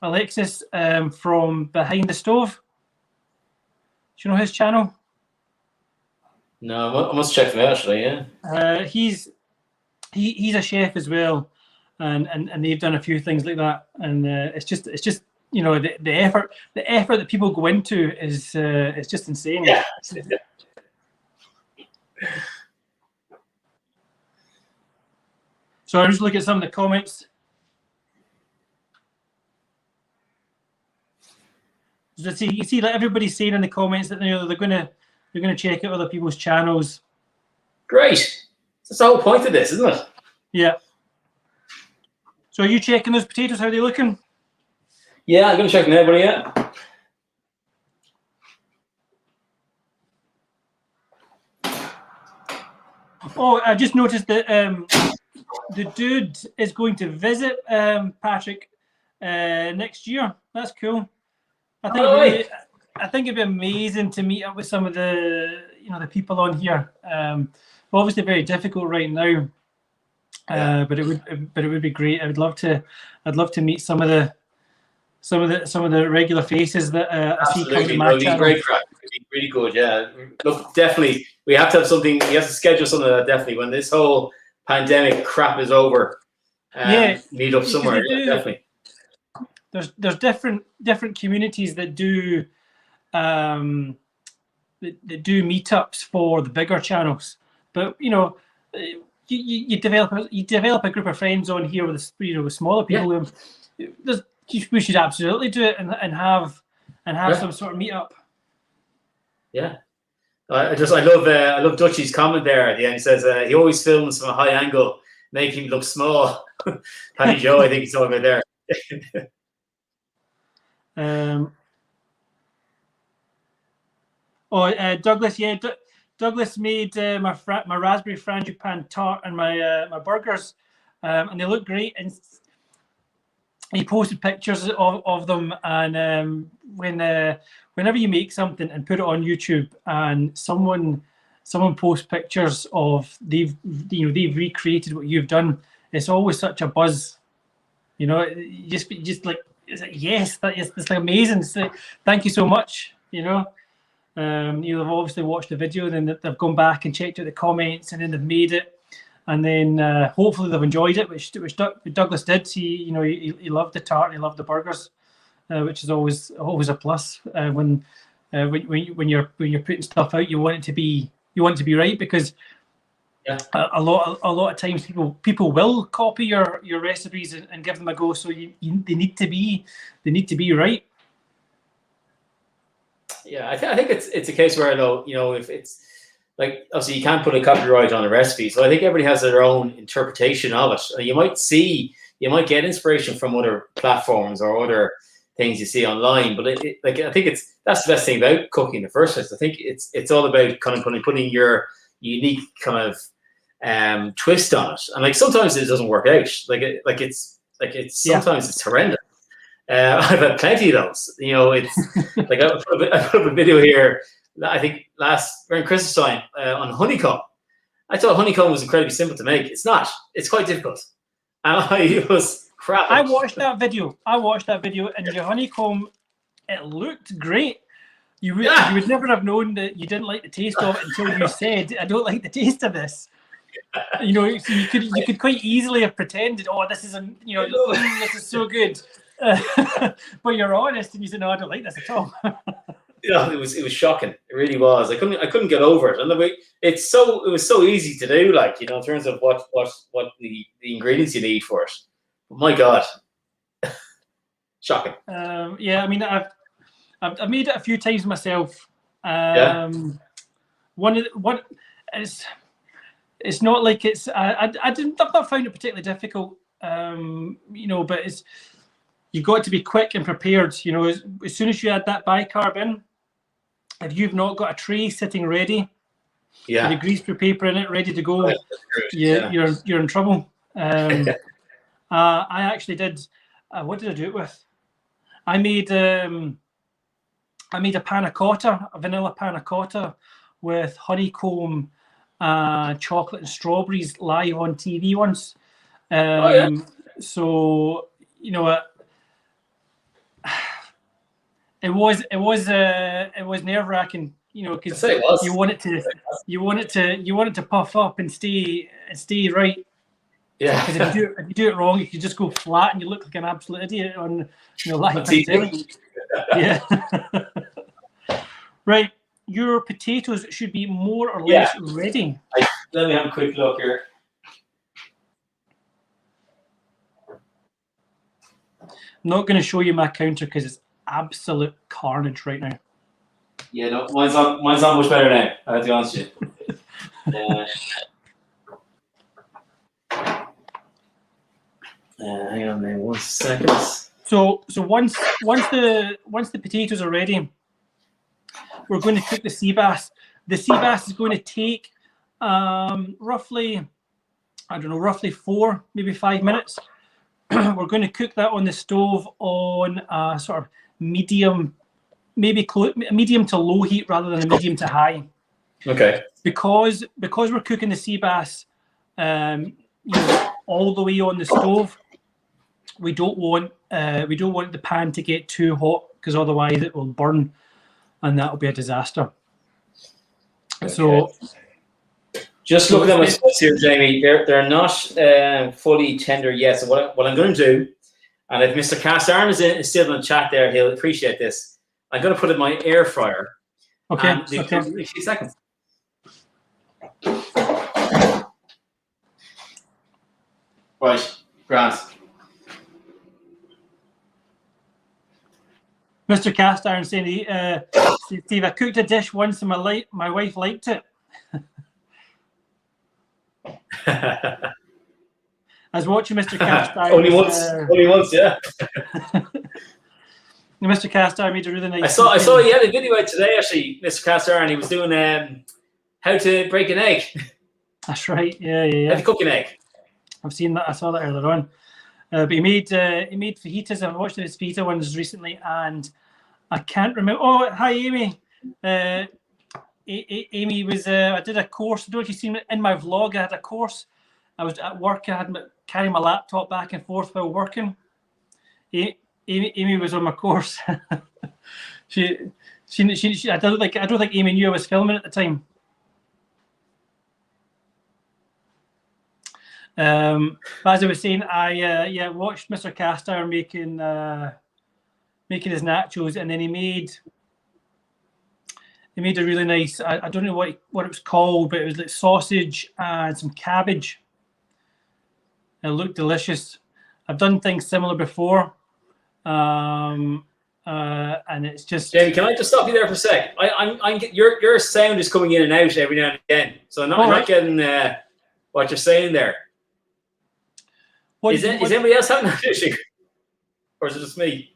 Alexis from Behind the Stove. Do you know his channel? No, I must check him out actually. Yeah. He's a chef as well, and they've done a few things like that, and it's just you know, the effort that people go into is just insane. Yeah. So I'm just looking at some of the comments. So you see, like everybody's saying in the comments that they're gonna check out other people's channels. Great. That's the whole point of this, isn't it? Yeah. So are you checking those potatoes? How are they looking? Yeah, I'm gonna check now, buddy. Yeah. Oh, I just noticed that the dude is going to visit Patrick next year. That's cool. I think it'd be amazing to meet up with some of the the people on here. Obviously very difficult right now, but it would be great. I'd love to meet some of the regular faces that I see coming to my It'll be channel. great crack. It'll be really good. Yeah. Look, definitely, we have to have something. We have to schedule something that definitely when this whole pandemic crap is over. Meet up somewhere. Yeah, definitely. There's different communities that do meetups for the bigger channels, but you develop a group of friends on here with with smaller people. Yeah. We should absolutely do it and have some sort of meetup. Yeah, I love Dutchy's comment there at the end. He says he always films from a high angle, making him look small. Paddy Joe, I think he's talking about there. Douglas, yeah, Douglas made my raspberry frangipane tart and my burgers, and they look great. And he posted pictures of them. And whenever you make something and put it on YouTube, and someone posts pictures of they've recreated what you've done, it's always such a buzz. Just like it's like, yes, that's like amazing. It's like, thank you so much. They've obviously watched the video, then they've gone back and checked out the comments, and then they've made it, and then hopefully they've enjoyed it, which Douglas did. He loved the tart, and he loved the burgers, which is always a plus. When you're putting stuff out, you want it to be right, because a lot of times people will copy your recipes and give them a go. So they need to be right. Yeah, I think it's a case where if it's like, obviously you can't put a copyright on a recipe, so I think everybody has their own interpretation of it. You might get inspiration from other platforms or other things you see online, but I think that's the best thing about cooking in the first place. I think it's all about kind of putting your unique kind of twist on it, and like sometimes it doesn't work out. Sometimes it's horrendous. I've had plenty of those. It's like I put up a video here. I think around Christmas time on honeycomb. I thought honeycomb was incredibly simple to make. It's not. It's quite difficult. And it was crap. I watched that video, and your honeycomb, it looked great. You would never have known that you didn't like the taste of it until you said, "I don't like the taste of this." So you could quite easily have pretended, "Oh, this is this is so good," but you're honest and you said, "No, I don't like this at all." It was shocking. It really was. I couldn't get over it, and it was so easy to do. Like in terms of what the ingredients you need for it. But my God, shocking. Yeah, I mean, I've made it a few times myself. It's not like it's I've not found it particularly difficult. But you've got to be quick and prepared. As soon as you add that bicarb in, if you've not got a tray sitting ready, with the greaseproof paper in it, ready to go, you're in trouble. I actually did. What did I do it with? I made a panna cotta, a vanilla panna cotta with honeycomb, chocolate and strawberries live on TV once. So it was nerve-wracking, because you want it to puff up and stay right. Yeah. Because if you do it wrong, you can just go flat and you look like an absolute idiot on live TV. Yeah. Right. Your potatoes should be more or less ready. Let me have a quick look here. I'm not going to show you my counter because absolute carnage right now. Yeah, no, mine's not much better now. I have to be honest with you. Hang on there 1 second. So once the potatoes are ready, we're going to cook the sea bass. The sea bass is going to take roughly 4, maybe 5 minutes. We're going to cook that on the stove on a sort of medium, maybe medium to low heat rather than a medium to high. Okay. Because we're cooking the sea bass, all the way on the stove. We don't want the pan to get too hot because otherwise it will burn, and that will be a disaster. Okay. So, just looking at my splits here, Jamie, they're not fully tender yet. So what I'm going to do, and if Mr. Cast Iron is still in the chat there, he'll appreciate this. I'm going to put it in my air fryer. Okay. Okay. A few seconds. Right, Grant. Mr. Cast Iron saying, Steve, I cooked a dish once and my wife liked it. I was watching Mr. Cast Iron. Only once, yeah. Mr. Cast Iron made a really nice. I saw he had a video out today, actually, Mr. Cast Iron. He was doing how to break an egg. That's right. Yeah. How to cook an egg. I've seen that. I saw that earlier on. But he made fajitas. I've watched his fajita ones recently, and I can't remember. Oh, hi, Amy. Amy was. I did a course. I don't know if you've seen it in my vlog. I had a course. I was at work. I had to carry my laptop back and forth while working. Amy was on my course. she I don't think Amy knew I was filming at the time. As I was saying, I watched Mr. Cast Iron making his nachos, and then he made a really nice. I don't know what it was called, but it was like sausage and some cabbage. It looked delicious. I've done things similar before, and it's just. Jamie, can I just stop you there for a sec? Your sound is coming in and out every now and again, so I'm not getting what you're saying there. Is anybody else having that issue, or is it just me?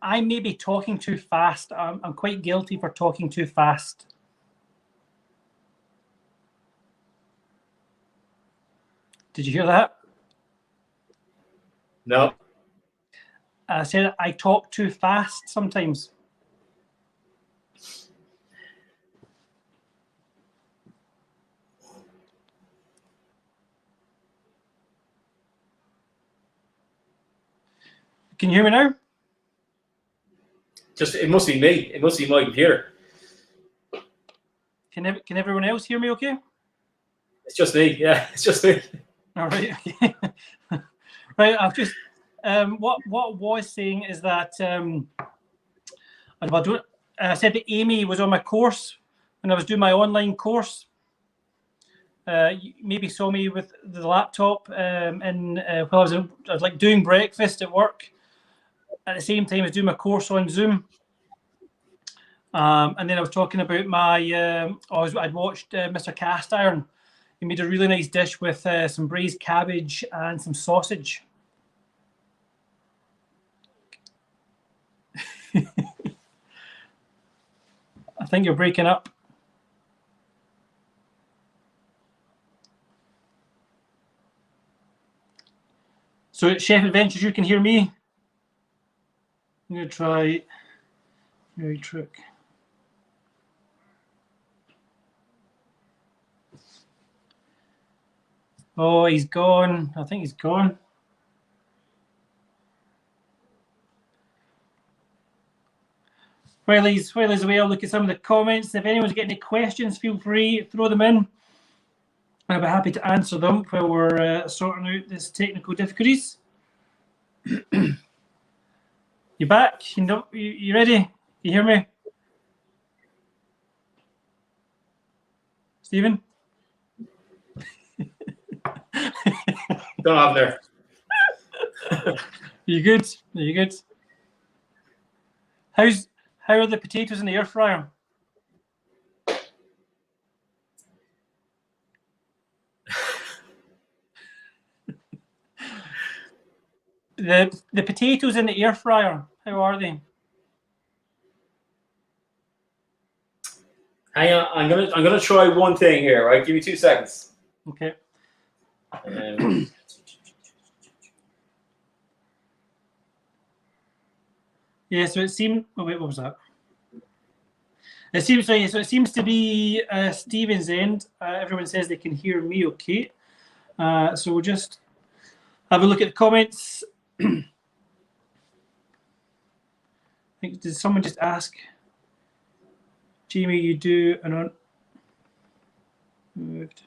I may be talking too fast. I'm quite guilty for talking too fast. Did you hear that? No. I said I talk too fast sometimes. Can you hear me now? It must be me. It must be my computer. Can everyone else hear me okay? It's just me. Yeah, it's just me. All right. Okay. Right. I've just what I was saying is that I said that Amy was on my course when I was doing my online course. You maybe saw me with the laptop while I was like doing breakfast at work. At the same time as doing my course on Zoom. And then I was talking about I'd watched Mr. Cast Iron. He made a really nice dish with some braised cabbage and some sausage. I think you're breaking up. So Chef Adventures, you can hear me? I'm going to try very trick. Oh, he's gone. I think he's gone. While he's away, I'll look at some of the comments. If anyone's got any questions, feel free, throw them in. I'll be happy to answer them while we're sorting out this technical difficulties. You back? You ready? You hear me? Stephen? Don't have there. You good? Are you good? How are the potatoes in the air fryer? The potatoes in the air fryer, how are they? Hang on, I'm gonna try one thing here, right? Give me 2 seconds. Okay. Yeah, so it seemed. Oh wait, what was that? It seems right. So it seems to be Stephen's end. Everyone says they can hear me. Okay. So we'll just have a look at the comments. I think, did someone just ask? Jamie, you do an on moved.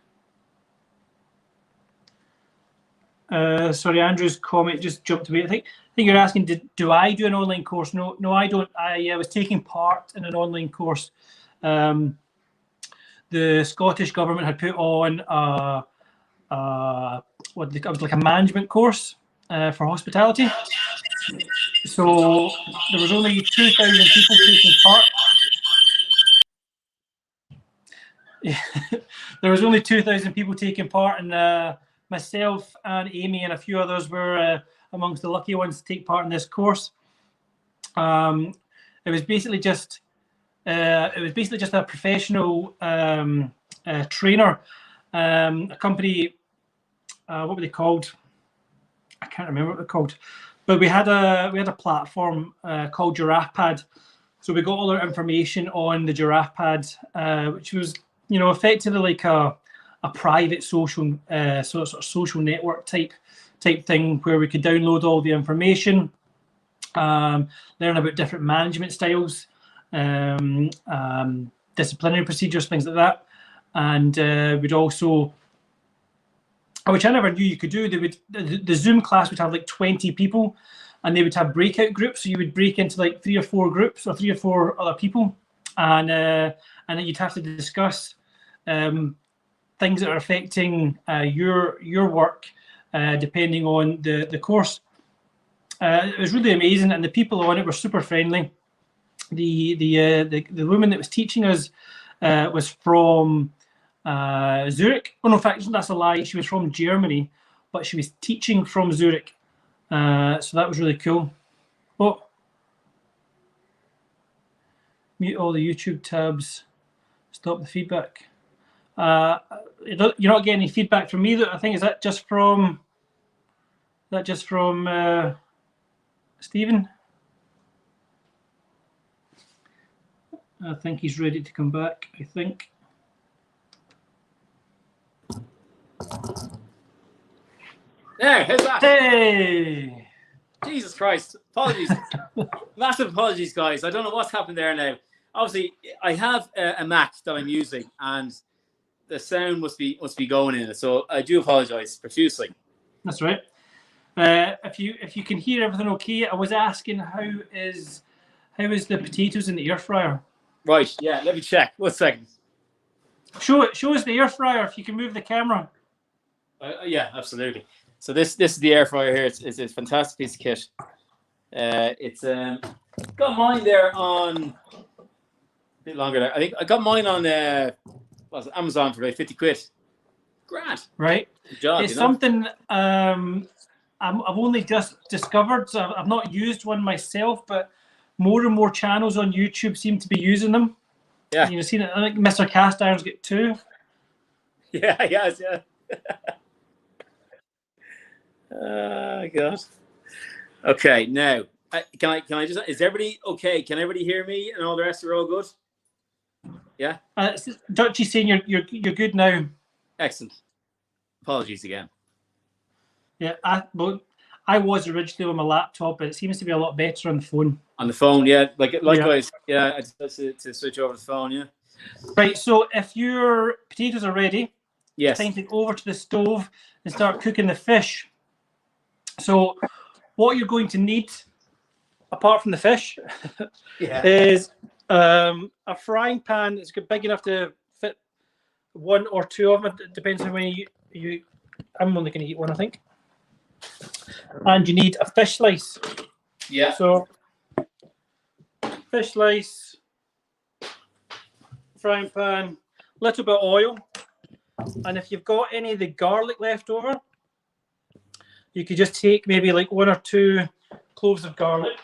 Sorry, Andrew's comment just jumped away. I think you're asking, do I do an online course? No, I don't. I was taking part in an online course. The Scottish government had put on it was like a management course for hospitality. So there was only 2,000 people taking part. Yeah. There was only 2,000 people taking part, and myself and Amy and a few others were amongst the lucky ones to take part in this course. It was basically just a professional trainer, a company. What were they called? I can't remember what they're called. But we had a platform called GiraffePad. So we got all our information on the GiraffePad, which was, effectively like a private social sort of social network type thing where we could download all the information, learn about different management styles, disciplinary procedures, things like that. And we'd also, which I never knew you could do, the Zoom class would have like 20 people, and they would have breakout groups. So you would break into like 3 or 4 groups or 3 or 4 other people, and then you'd have to discuss things that are affecting your work, depending on the course. It was really amazing, and the people on it were super friendly. The woman that was teaching us was from Zurich. Oh no, in fact, that's a lie. She was from Germany, but she was teaching from Zurich. So that was really cool. Oh, mute all the YouTube tabs. Stop the feedback. You're not getting any feedback from me. I think is that just from Stephen? I think he's ready to come back. I think. There, how's that? Hey! Jesus Christ. Apologies. Massive apologies, guys. I don't know what's happened there now. Obviously, I have a Mac that I'm using, and the sound must be going in it. So I do apologize profusely. That's right. If you can hear everything okay, I was asking how is the potatoes in the air fryer? Right. Yeah. Let me check. 1 second. Show us the air fryer if you can move the camera. Yeah, absolutely. So this is the air fryer here. It's a fantastic piece of kit. It's got mine there on a bit longer there. I think I got mine on Amazon for about 50 quid. Grand. Right. Good job, it's something I've only just discovered. So I've not used one myself, but more and more channels on YouTube seem to be using them. Yeah. You've seen it. I think Mr. Cast Iron's got 2. Yeah. Yes. Yeah. God. Okay. Now, can I just? Is everybody okay? Can everybody hear me? And all the rest are all good? Yeah. Dutchy's saying you're good now. Excellent. Apologies again. Yeah. I was originally on my laptop, but it seems to be a lot better on the phone. On the phone, yeah. Likewise, yeah. I just to switch over the phone, yeah. Right. So if your potatoes are ready, yes, time to go over to the stove and start cooking the fish. So what you're going to need, apart from the fish, is a frying pan that's big enough to fit 1 or 2 of them. It depends on when you. I'm only going to eat one, I think. And you need a fish slice. Yeah. So fish slice, frying pan, little bit of oil, and if you've got any of the garlic left over, you could just take maybe like 1 or 2 cloves of garlic,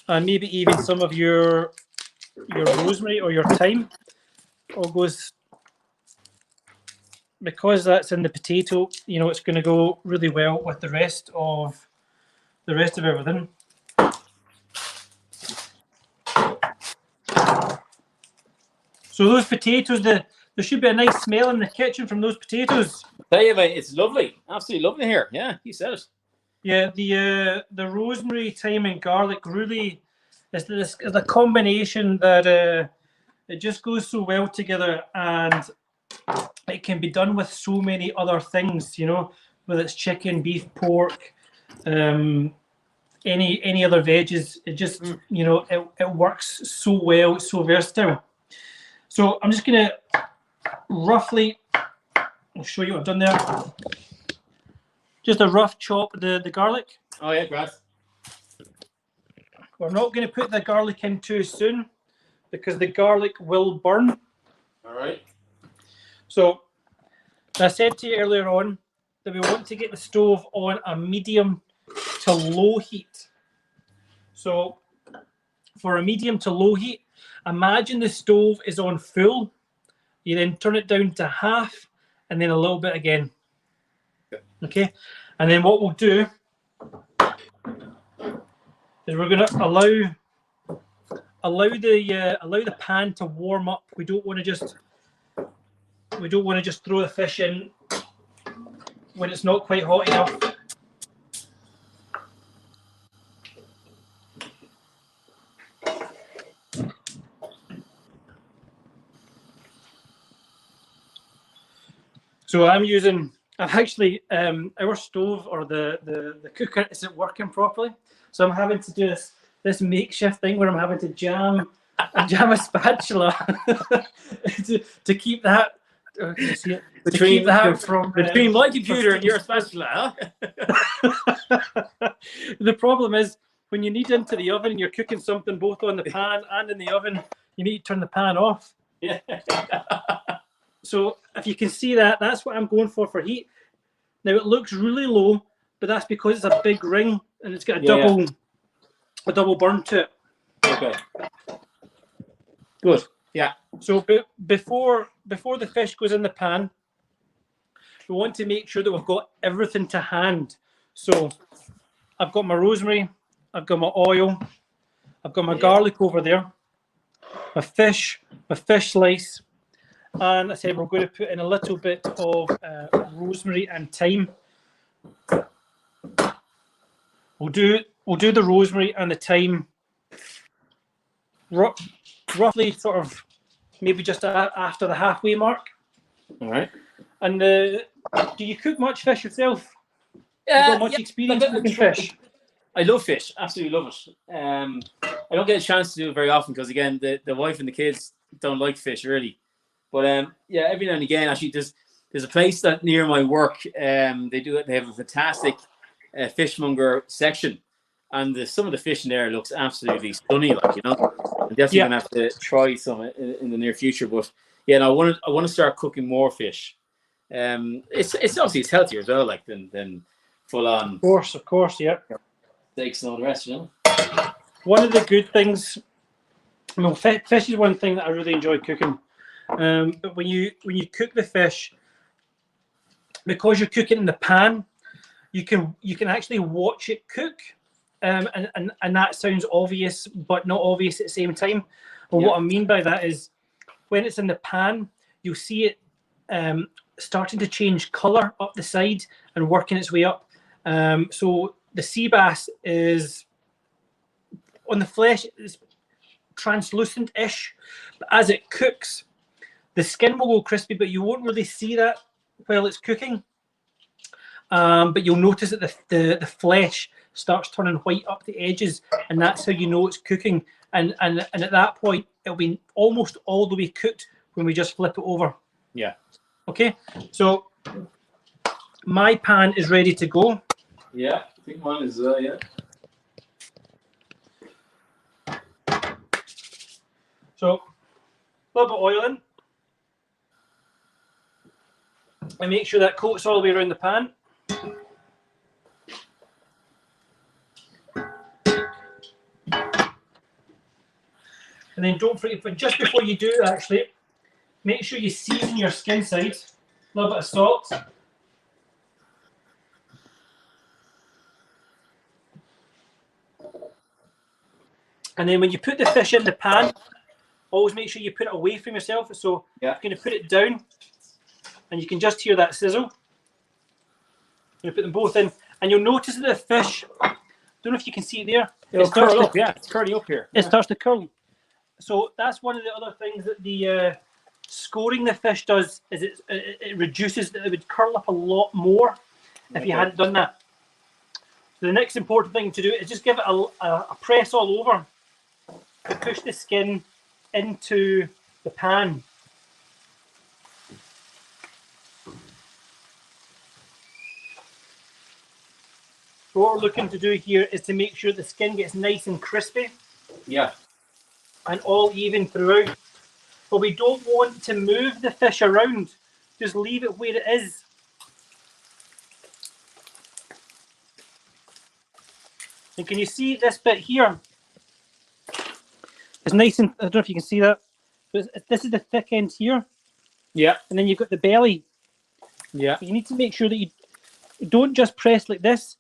and maybe even some of your rosemary or your thyme. All goes, because that's in the potato, you know, it's going to go really well with the rest of everything. So those potatoes, there should be a nice smell in the kitchen from those potatoes. Tell you, mate, it's lovely, absolutely lovely here. Yeah, you said it. Yeah, the rosemary, thyme, and garlic really is a combination that it just goes so well together, and it can be done with so many other things. You know, whether it's chicken, beef, pork, any other veggies. It just you know it works so well. It's so versatile. So I'm just gonna roughly, I'll show you what I've done there. Just a rough chop of the garlic. Oh yeah, grass. We're not going to put the garlic in too soon because the garlic will burn. All right. So I said to you earlier on that we want to get the stove on a medium to low heat. So for a medium to low heat, imagine the stove is on full. You then turn it down to half and then a little bit again. Okay, and then what we'll do is we're going to allow the pan to warm up. We don't want to just throw the fish in when it's not quite hot enough. So I'm actually our stove or the cooker isn't working properly, so I'm having to do this makeshift thing where I'm having to jam a spatula to keep that. Between my computer and your spatula, The problem is when you need into the oven, you're cooking something both on the pan and in the oven. You need to turn the pan off. Yeah. So if you can see that, that's what I'm going for heat. Now it looks really low, but that's because it's a big ring and it's got a double burn to it. Okay. Good. Yeah. So before the fish goes in the pan, we want to make sure that we've got everything to hand. So I've got my rosemary, I've got my oil, I've got my garlic over there, my fish slice, and I said we're going to put in a little bit of rosemary and thyme. We'll do the rosemary and the thyme roughly sort of maybe just after the halfway mark. All right. And do you cook much fish yourself? You got much experience cooking fish? I love fish. Absolutely love it. I don't get a chance to do it very often because again, the wife and the kids don't like fish really. But yeah, every now and again, actually, there's a place that near my work. They have a fantastic fishmonger section, and some of the fish in there looks absolutely stunning. Like, you know, I'm definitely gonna have to try some in the near future. But yeah, no, I want to start cooking more fish. It's obviously it's healthier as well, like than full on. Of course, yeah. Steaks and all the rest, you know. One of the good things, fish is one thing that I really enjoy cooking. But when you cook the fish, because you're cooking in the pan, you can actually watch it cook, and that sounds obvious, but not obvious at the same time. But what I mean by that is, when it's in the pan, you'll see it starting to change color up the side and working its way up. So the sea bass is on the flesh is translucent-ish, but as it cooks, the skin will go crispy, but you won't really see that while it's cooking. But you'll notice that the flesh starts turning white up the edges, and that's how you know it's cooking. And at that point, it'll be almost all the way cooked when we just flip it over. Yeah. Okay. So my pan is ready to go. Yeah, I think mine is yeah. So a little bit of oil in. And make sure that coats all the way around the pan. And then don't forget, but just before you do actually, make sure you season your skin side. A little bit of salt. And then when you put the fish in the pan, always make sure you put it away from yourself. So you're going to put it down, and you can just hear that sizzle. You put them both in, and you'll notice that the fish, don't know if you can see it there. It'll curl up, it's curling up here. It starts to curl. So that's one of the other things that the scoring the fish does, is it reduces, it would curl up a lot more if you hadn't done that. So the next important thing to do is just give it a press all over to push the skin into the pan. So what we're looking to do here is to make sure the skin gets nice and crispy. Yeah. And all even throughout. But we don't want to move the fish around. Just leave it where it is. And can you see this bit here? It's nice and, I don't know if you can see that. But this is the thick end here. Yeah. And then you've got the belly. Yeah. You need to make sure that you don't just press like this.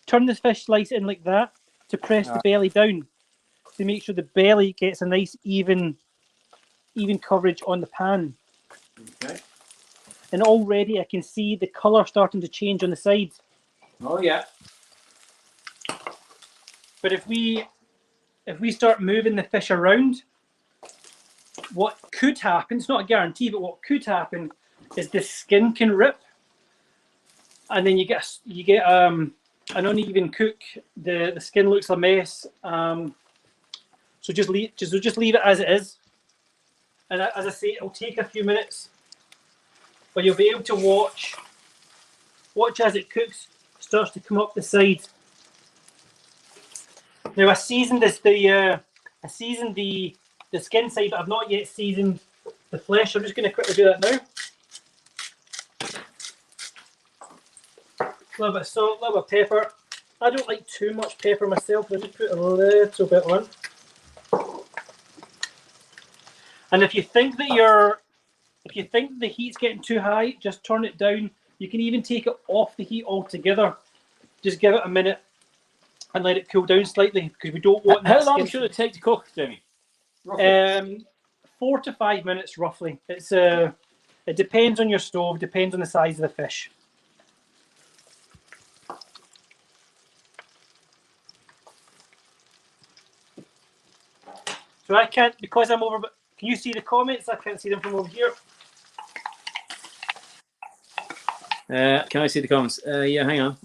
Turn the fish slice in like that to press the belly down, to make sure the belly gets a nice even coverage on the pan. Okay. And already I can see the colour starting to change on the sides. Oh yeah. But if we start moving the fish around, what could happen, it's not a guarantee, but what could happen is the skin can rip, and then you get an uneven cook. The skin looks a mess. So just leave it as it is. And as I say, it'll take a few minutes, but you'll be able to watch as it cooks, starts to come up the side. Now I seasoned the skin side, but I've not yet seasoned the flesh. I'm just going to quickly do that now. A little bit of salt, a little bit of pepper. I don't like too much pepper myself, so I just put a little bit on. And if you think that the heat's getting too high, just turn it down. You can even take it off the heat altogether. Just give it a minute and let it cool down slightly, because we don't want. How long should it take to cook, Jamie? 4 to 5 minutes roughly. It depends on your stove, depends on the size of the fish. So I can't, because I'm over. Can you see the comments? I can't see them from over here. Can I see the comments? Yeah, hang on.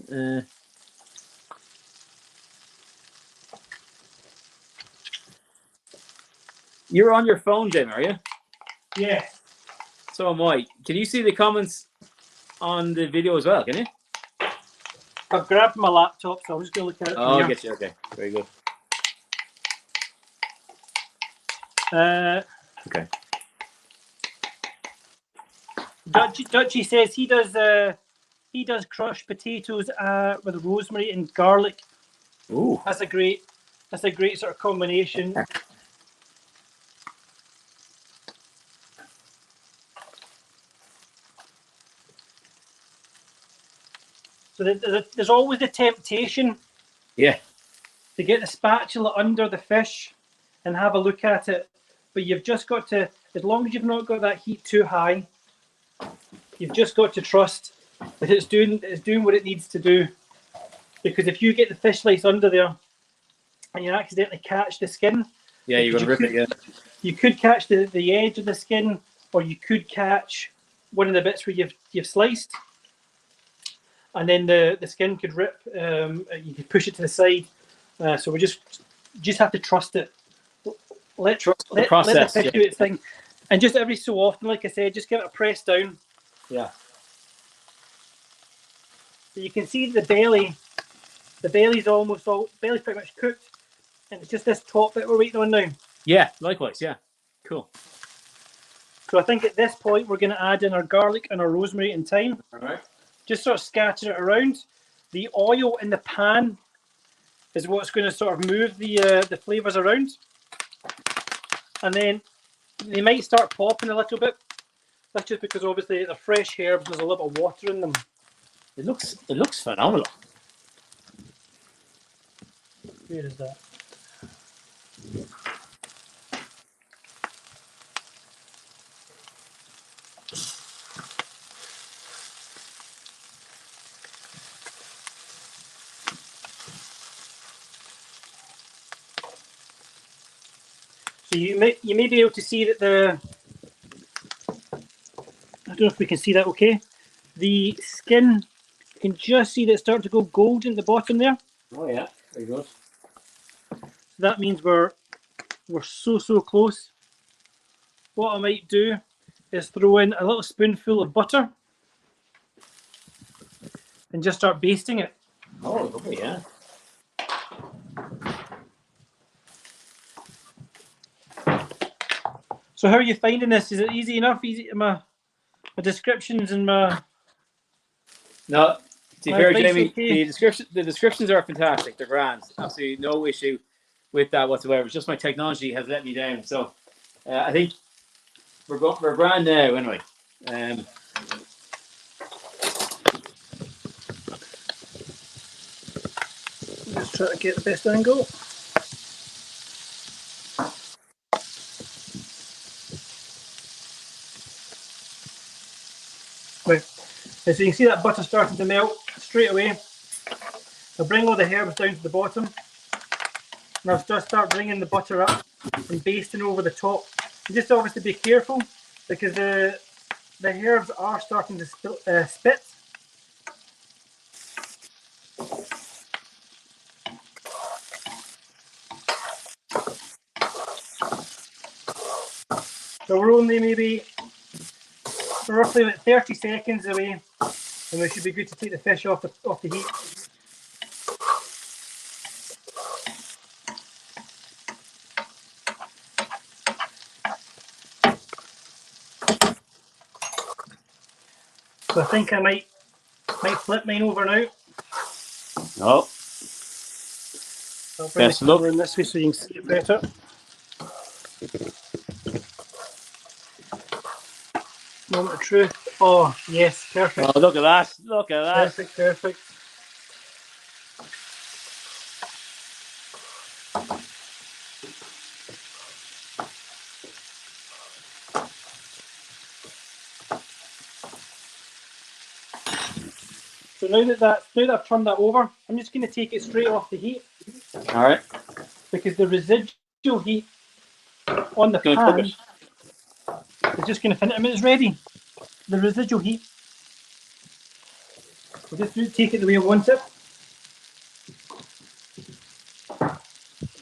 You're on your phone, Jamie, are you? Yeah. So am I. Can you see the comments on the video as well? Can you? I've grabbed my laptop, so I'm just going to look at it. Oh, I get you. Okay, very good. Okay. Dutchy says he does crushed potatoes with rosemary and garlic. Ooh, That's a great sort of combination. So there's always the temptation, yeah, to get the spatula under the fish and have a look at it. But you've just got to, as long as you've not got that heat too high, you've just got to trust that it's doing what it needs to do. Because if you get the fish slice under there and you accidentally catch the skin, yeah, you're gonna rip it. Yeah, you could catch the edge of the skin, or you could catch one of the bits where you've sliced, and then the skin could rip. You could push it to the side. So we just have to trust it. Let the fish do its thing, and just every so often, like I said, just give it a press down. yeah. So you can see the belly. The belly's belly's pretty much cooked, and it's just this top bit we're waiting on now. Yeah, likewise, yeah. Cool. So I think at this point we're going to add in our garlic and our rosemary in time. All right. Just sort of scatter it around. The oil in the pan is what's going to sort of move the flavours around. And then they might start popping a little bit. That's just because obviously they're fresh herbs, there's a little bit of water in them. It looks phenomenal. Where is that? So you may be able to see that I don't know if we can see that okay. The skin, you can just see that it's starting to go golden at the bottom there. Oh yeah, very good. That means we're so close. What I might do is throw in a little spoonful of butter and just start basting it. Oh, lovely, yeah. So how are you finding this? Is it easy enough? Easy? My descriptions and my... No, to be My fair, advice, Jamie, okay. the descriptions are fantastic. They're grand. Absolutely no issue with that whatsoever. It's just my technology has let me down. So I think we're grand now anyway. Just try to get the best angle. Right, so you can see that butter starting to melt straight away. I'll bring all the herbs down to the bottom. And I'll just start bringing the butter up and basting over the top. And just obviously be careful because the herbs are starting to spit. So we're only maybe roughly about 30 seconds away and we should be good to take the fish off the heat. So I think I might flip mine over now. No. I'll bring Best the of luck. camera in this way so you can see it better. Moment of truth. Oh, yes, perfect. Oh, look at that. Look at that. Perfect, perfect. So now that I've turned that over, I'm just going to take it straight off the heat All right. because the residual heat on the Gonna pan cook is just going to finish. I mean, it's ready. The residual heat. I'll just take it the way I want it.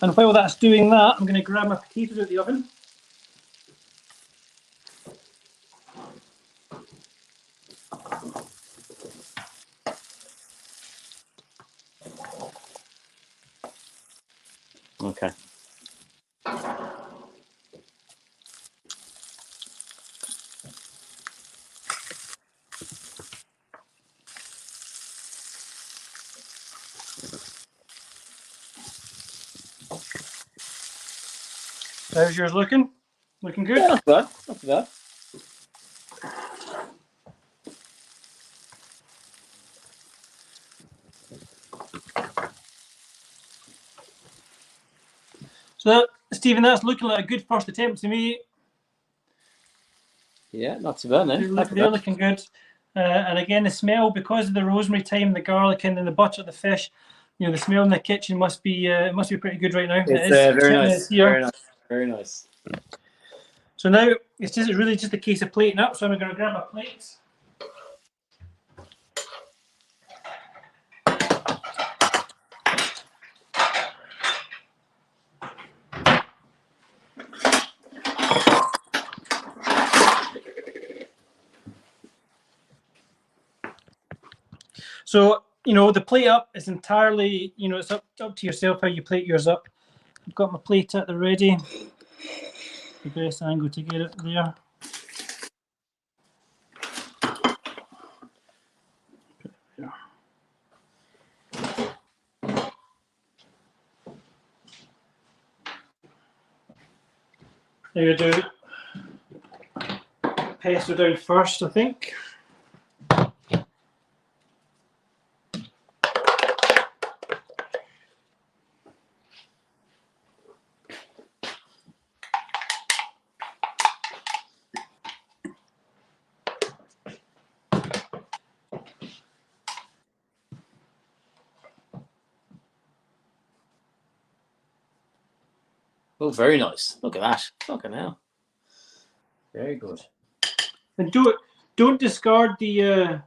And while that's doing that, I'm going to grab my potatoes out of the oven. Okay. How's yours looking? Looking good? Yeah, not bad. Not bad. So, Stephen, that's looking like a good first attempt to me. Yeah, not too bad, eh? They're looking good. And again, the smell, because of the rosemary thyme, the garlic, and then the butter, the fish, you know, the smell in the kitchen must be pretty good right now. It's very nice. Very nice. Very nice. So now it's really just a case of plating up. So I'm going to grab my plates. So, you know, the plate up is entirely, you know, it's up to yourself how you plate yours up. I've got my plate at the ready. the best angle to get it there. There you do. Pesto down first, I think. Oh, very nice. Look at that. Fucking hell. Very good. And don't discard the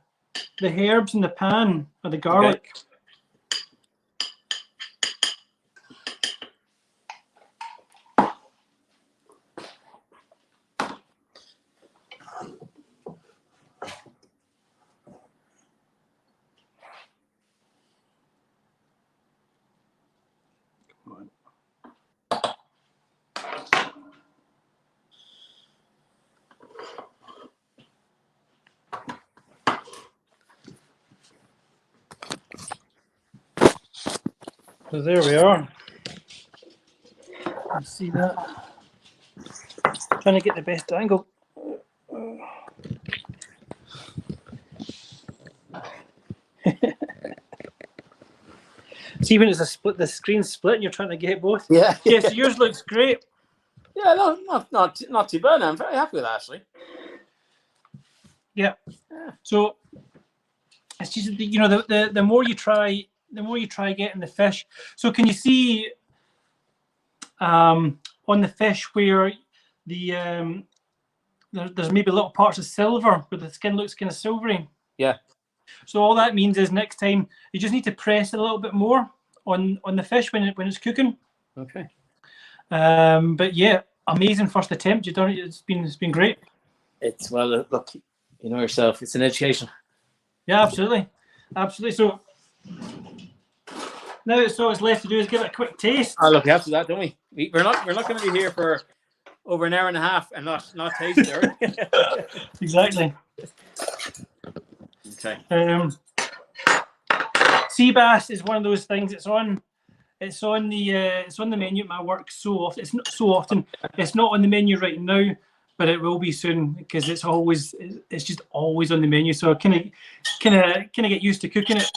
herbs in the pan or the garlic. So there we are. You see that? Trying to get the best angle. See when it's a split, the screen's split, and you're trying to get both. Yeah. Yeah. So yours looks great. Yeah, no, not too bad. I'm very happy with that, actually. Yeah. So it's just the more you try, getting the fish. So can you see on the fish where the there's maybe little parts of silver where the skin looks kind of silvery? Yeah. So all that means is next time you just need to press it a little bit more on the fish when it's cooking. Okay. But yeah, amazing first attempt. You've done it. It's been great. It's look, you know yourself. It's an education. Yeah, absolutely. So now all it's left to do is give it a quick taste. Oh, look, we have to do that, don't we? We're not going to be here for over an hour and a half and not taste it. Exactly. Okay. Sea bass is one of those things. It's on the menu at my work so often. It's not so often. It's not on the menu right now, but it will be soon because it's just always on the menu. So can I get used to cooking it.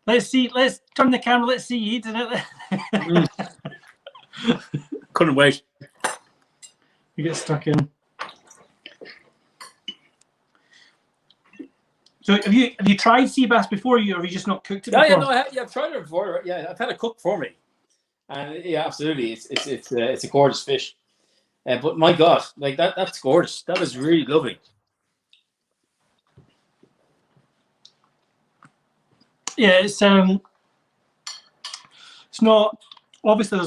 Let's turn the camera. Let's see you eating it. Couldn't wait. You get stuck in. So have you tried sea bass before, or have you just not cooked it before? Yeah, no, I've tried it before. Yeah, I've had it cooked for me, and yeah, absolutely, it's a gorgeous fish. But my God, like that's gorgeous. That is really lovely. Yeah, it's not obviously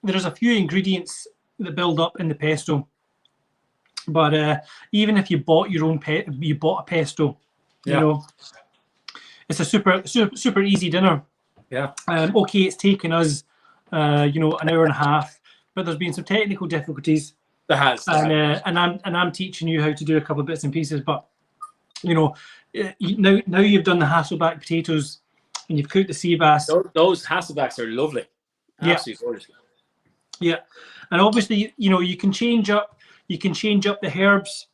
there's a few ingredients that build up in the pesto, but even if you bought a pesto, you know, it's a super easy dinner. Yeah. Okay, it's taken us an hour and a half, but there's been some technical difficulties. There has. And I'm teaching you how to do a couple of bits and pieces, but now you've done the Hasselback potatoes and you've cooked the sea bass. Those Hasselbacks are lovely. Absolutely gorgeous. Yeah, and obviously you can change up the herbs.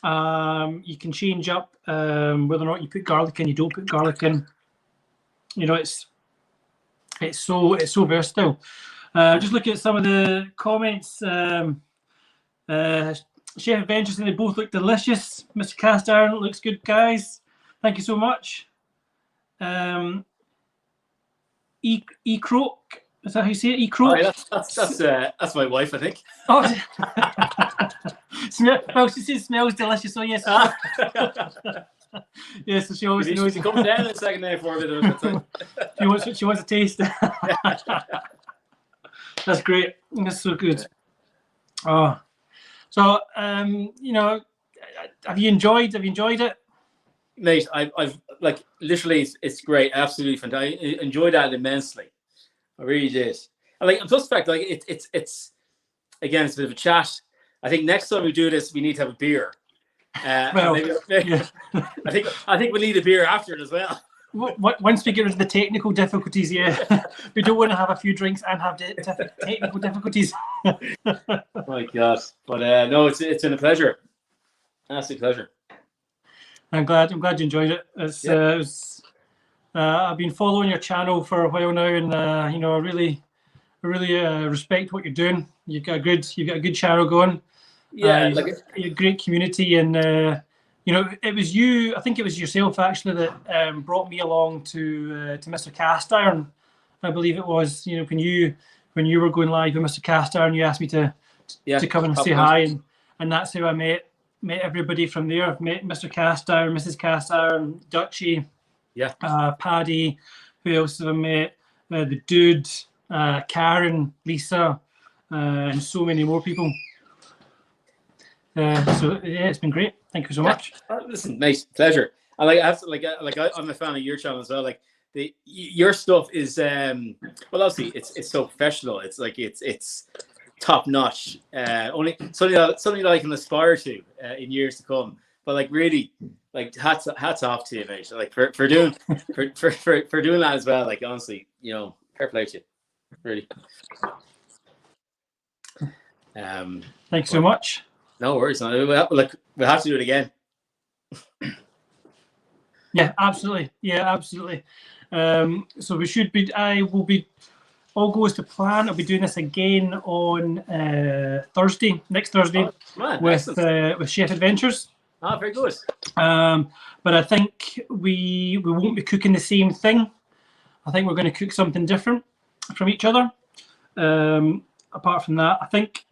You can change up whether or not you put garlic in, you don't put garlic in. It's so versatile. Just looking at some of the comments. Chef Adventures, they both look delicious. Mr. Cast Iron looks good, guys. Thank you so much. E-Croak, is that how you say it? E-Croak? Oh, yeah, that's my wife, I think. Oh, she says smells delicious. So yes, yes. So she always knows. She comes down in a second there for a bit of it. She wants a taste. That's great. That's so good. Oh, so have you enjoyed it? Mate, I've like literally, it's great, absolutely fantastic. I enjoyed that immensely. I really did. And like, plus the fact, like it's again, it's a bit of a chat. I think next time we do this, we need to have a beer. Well, yeah. I think we need a beer after it as well. Once we get rid of the technical difficulties, yeah, we don't want to have a few drinks and have technical difficulties. My God, but no, it's been a pleasure, absolute pleasure. I'm glad you enjoyed it. I've been following your channel for a while now, and I really respect what you're doing. You've got a good channel going. Yeah, a great community, and it was you. I think it was yourself actually that brought me along to Mr. Cast Iron. I believe it was. When you were going live with Mr. Cast Iron, you asked me to come and say hi, and that's how I met everybody from there. I've met Mr. Cast Iron, Mrs. Cast Iron, Dutchy, Paddy. Who else have I met? The Dude, Karen, Lisa, and so many more people. So yeah, it's been great. Thank you so much. Listen, nice pleasure. I I'm a fan of your channel as well. Like your stuff is well, obviously it's so professional. It's like it's top notch. Only something that I can aspire to in years to come. But like really, like hats off to you, mate. Like for doing for doing that as well. Like honestly, fair play to you. Really. Thanks so much. No worries. We'll have to do it again. Yeah, absolutely. So we should be. I will be. All goes to plan. I'll be doing this again on Thursday, next Thursday, with Chef Adventures. Ah, very good. But I think we won't be cooking the same thing. I think we're going to cook something different from each other. Apart from that, I think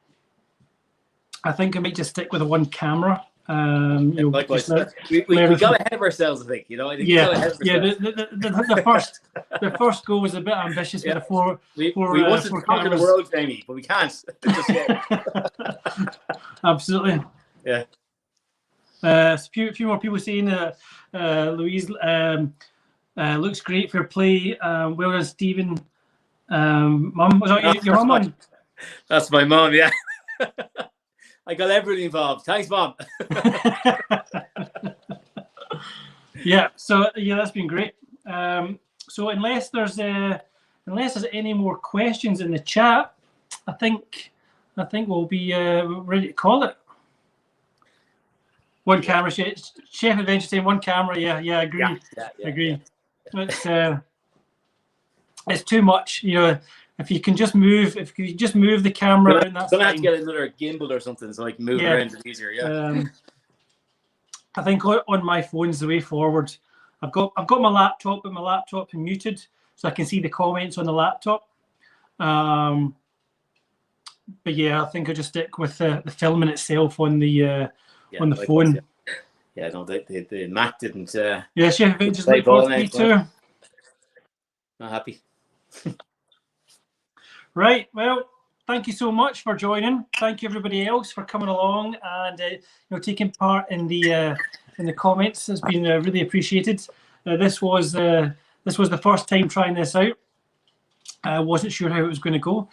I might just stick with the one camera. Likewise, we got ahead of ourselves. I think. I think we got ahead of ourselves. The first goal was a bit ambitious with the four. We wanted to conquer the world, Jamie, but we can't. Absolutely. Yeah. A few more people saying Louise looks great for play. Well done, Stephen. Mum, was that your mum? That's my mum. Yeah. I got everybody involved. Thanks, Mom. Yeah. So that's been great. So unless there's any more questions in the chat, I think we'll be ready to call it. One camera, Chef Adventure saying one camera. Yeah, agree. Agree. Yeah. It's too much. If you can just move, the camera, that's gonna have to get another gimbal or something so I can move around it easier. Yeah. I think on my phone's the way forward. I've got my laptop, but my laptop is muted, so I can see the comments on the laptop. But yeah, I think I'll just stick with the filming itself on the phone. Yeah, no, the Mac didn't. Yeah, Chef Adventures like me too. Not happy. Right. Well, thank you so much for joining. Thank you everybody else for coming along and taking part in the comments. It's been really appreciated. This was the first time trying this out. I wasn't sure how it was going to go.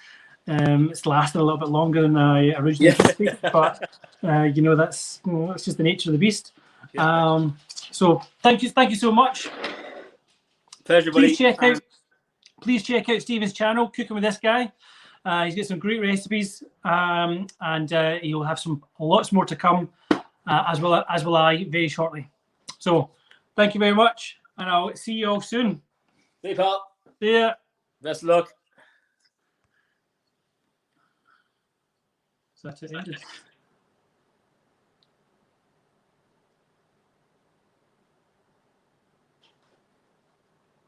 It's lasted a little bit longer than I originally anticipated, but that's just the nature of the beast. So thank you so much. Pleasure, buddy. Please check out Stephen's channel, Cooking with This Guy. He's got some great recipes, and he'll have lots more to come, as will I very shortly. So thank you very much, and I'll see you all soon. See you, pal. See ya. Best of luck. So that's it ended.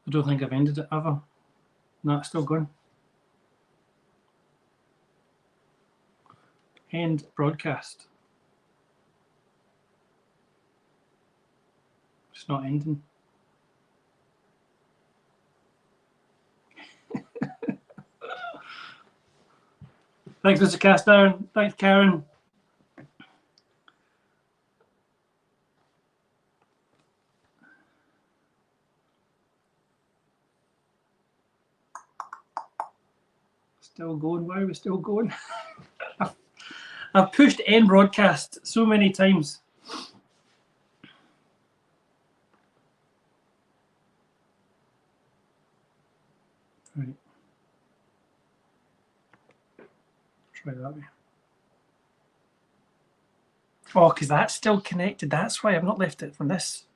I don't think I've ended it ever. No, it's still going. End broadcast. It's not ending. Thanks, Mr. Castdown. Thanks, Karen. Still going. Why are we still going? I've pushed end broadcast so many times. Right. Try that way. Oh, because that's still connected. That's why I've not left it from this.